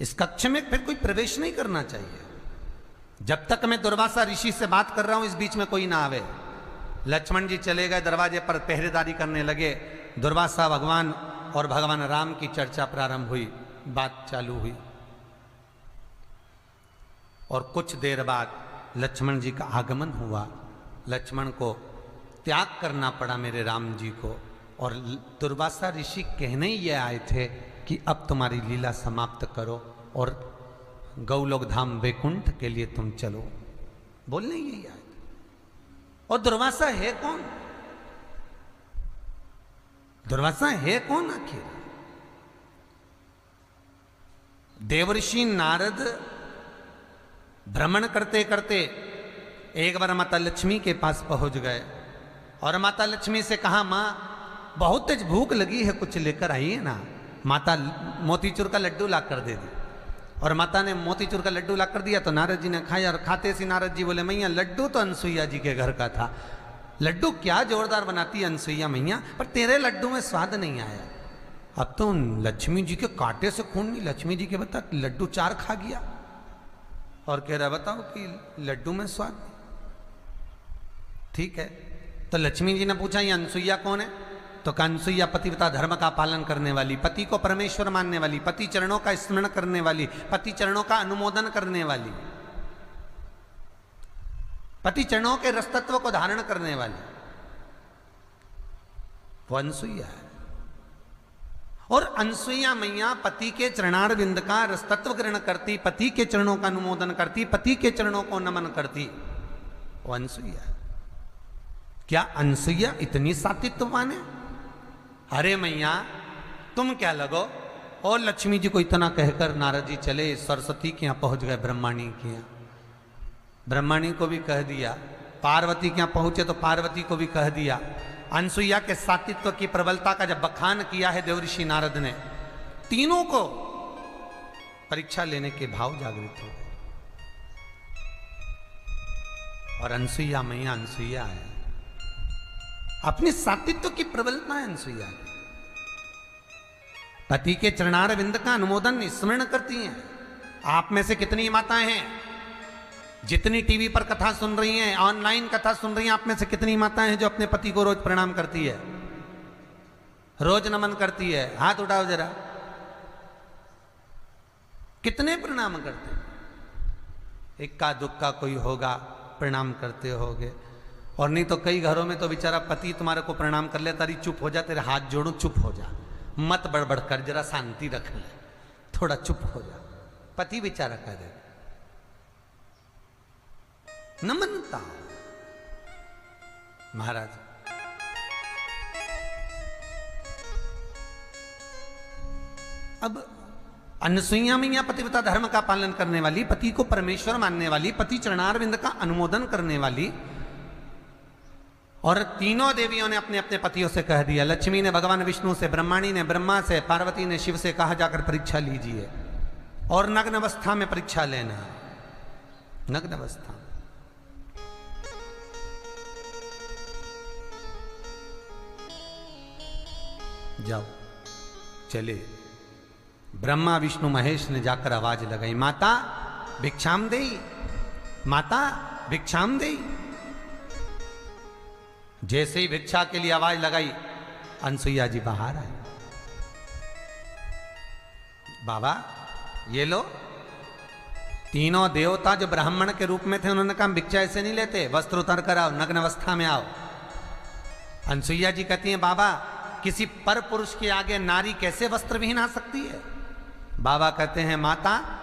इस कक्ष में फिर कोई प्रवेश नहीं करना चाहिए जब तक मैं दुर्वासा ऋषि से बात कर रहा हूं, इस बीच में कोई ना आवे। लक्ष्मण जी चले गए, दरवाजे पर पहरेदारी करने लगे। दुर्वासा भगवान और भगवान राम की चर्चा प्रारंभ हुई, बात चालू हुई। और कुछ देर बाद लक्ष्मण जी का आगमन हुआ। लक्ष्मण को त्याग करना पड़ा मेरे राम जी को। और दुर्वासा ऋषि कहने ही ये आए थे कि अब तुम्हारी लीला समाप्त करो और गौलोक धाम वैकुंठ के लिए तुम चलो, बोलने यही आए थे। और दुर्वासा है कौन? दुर्वासा है कौन आखिर? देवर्षि नारद भ्रमण करते करते एक बार माता लक्ष्मी के पास पहुंच गए और माता लक्ष्मी से कहा मां बहुत तेज भूख लगी है, कुछ लेकर आइए ना। माता मोतीचूर का लड्डू ला कर दे दी और माता ने मोतीचूर का लड्डू ला कर दिया तो नारद जी ने खाया। और खाते सी नारद जी बोले मैया लड्डू तो अनसुईया जी के घर का था, लड्डू क्या जोरदार बनाती है अनसुईया मैया, पर तेरे लड्डू में स्वाद नहीं आया। अब तो लक्ष्मी जी के कांटे से खून नहीं, लक्ष्मी जी के बता लड्डू 4 खा गया और कह रहा बताओ कि लड्डू में स्वाद। ठीक है, तो लक्ष्मी जी ने पूछा ये अनसुईया कौन है? तो अनसुईया पतिव्रता धर्म का पालन करने वाली, पति को परमेश्वर मानने वाली, पति चरणों का स्मरण करने वाली, पति चरणों का अनुमोदन करने वाली, पति चरणों के रसतत्व को धारण करने वाली, वो अनसुईया है। और अनसुईया मैया पति के चरणारविंद का रसतत्व ग्रहण करती, पति के चरणों का अनुमोदन करती, पति के चरणों को नमन करती, वो अनसुईया है। क्या अनसुईया इतनी सात्वित्ववान है? अरे मैया तुम क्या लगो। और लक्ष्मी जी को इतना कहकर नारद जी चले सरस्वती के यहाँ पहुंच गए, ब्रह्माणी के यहाँ। ब्रह्माणी को भी कह दिया, पार्वती के यहाँ पहुंचे तो पार्वती को भी कह दिया। अनसुईया के सात्वित्व की प्रबलता का जब बखान किया है देवऋषि नारद ने, तीनों को परीक्षा लेने के भाव जागृत हो गए। और अनसुईया मैया अनसुईया है, अपने सात्वित्व की प्रबलता है अनसुईया की। पति के चरणारविंद का अनुमोदन स्मरण करती हैं। आप में से कितनी माताएं हैं जितनी टीवी पर कथा सुन रही हैं, ऑनलाइन कथा सुन रही हैं, आप में से कितनी माताएं हैं जो अपने पति को रोज प्रणाम करती है, रोज नमन करती है? हाथ उठाओ जरा, कितने प्रणाम करते हैं? इक्का दुक्का कोई होगा प्रणाम करते होगे। और नहीं तो कई घरों में तो बेचारा पति तुम्हारे को प्रणाम कर ले, तारी चुप हो जा, तेरे हाथ जोड़ो चुप हो जा, मत बड़बड़ कर, जरा शांति रख ले, थोड़ा चुप हो जा, पति बेचारा कह दे। नम्रता। महाराज अब अनसुईया मैया पतिव्रता धर्म का पालन करने वाली, पति को परमेश्वर मानने वाली, पति चरणारविंद का अनुमोदन करने वाली, और तीनों देवियों ने अपने अपने पतियों से कह दिया। लक्ष्मी ने भगवान विष्णु से, ब्रह्माणी ने ब्रह्मा से, पार्वती ने शिव से कहा जाकर परीक्षा लीजिए, और नग्न अवस्था में परीक्षा लेना। नग्न अवस्था जाओ, चले। ब्रह्मा विष्णु महेश ने जाकर आवाज लगाई, माता भिक्षाम देई, माता भिक्षाम देई। जैसे ही भिक्षा के लिए आवाज लगाई, अनसुईया जी बाहर आए। बाबा ये लो। तीनों देवता जो ब्राह्मण के रूप में थे, उन्होंने कहा भिक्षा ऐसे नहीं लेते, वस्त्र उतार कर आओ, नग्न अवस्था में आओ। अनसुईया जी कहती हैं, बाबा किसी पर पुरुष के आगे नारी कैसे वस्त्र विहीन आ सकती है? बाबा कहते हैं, माता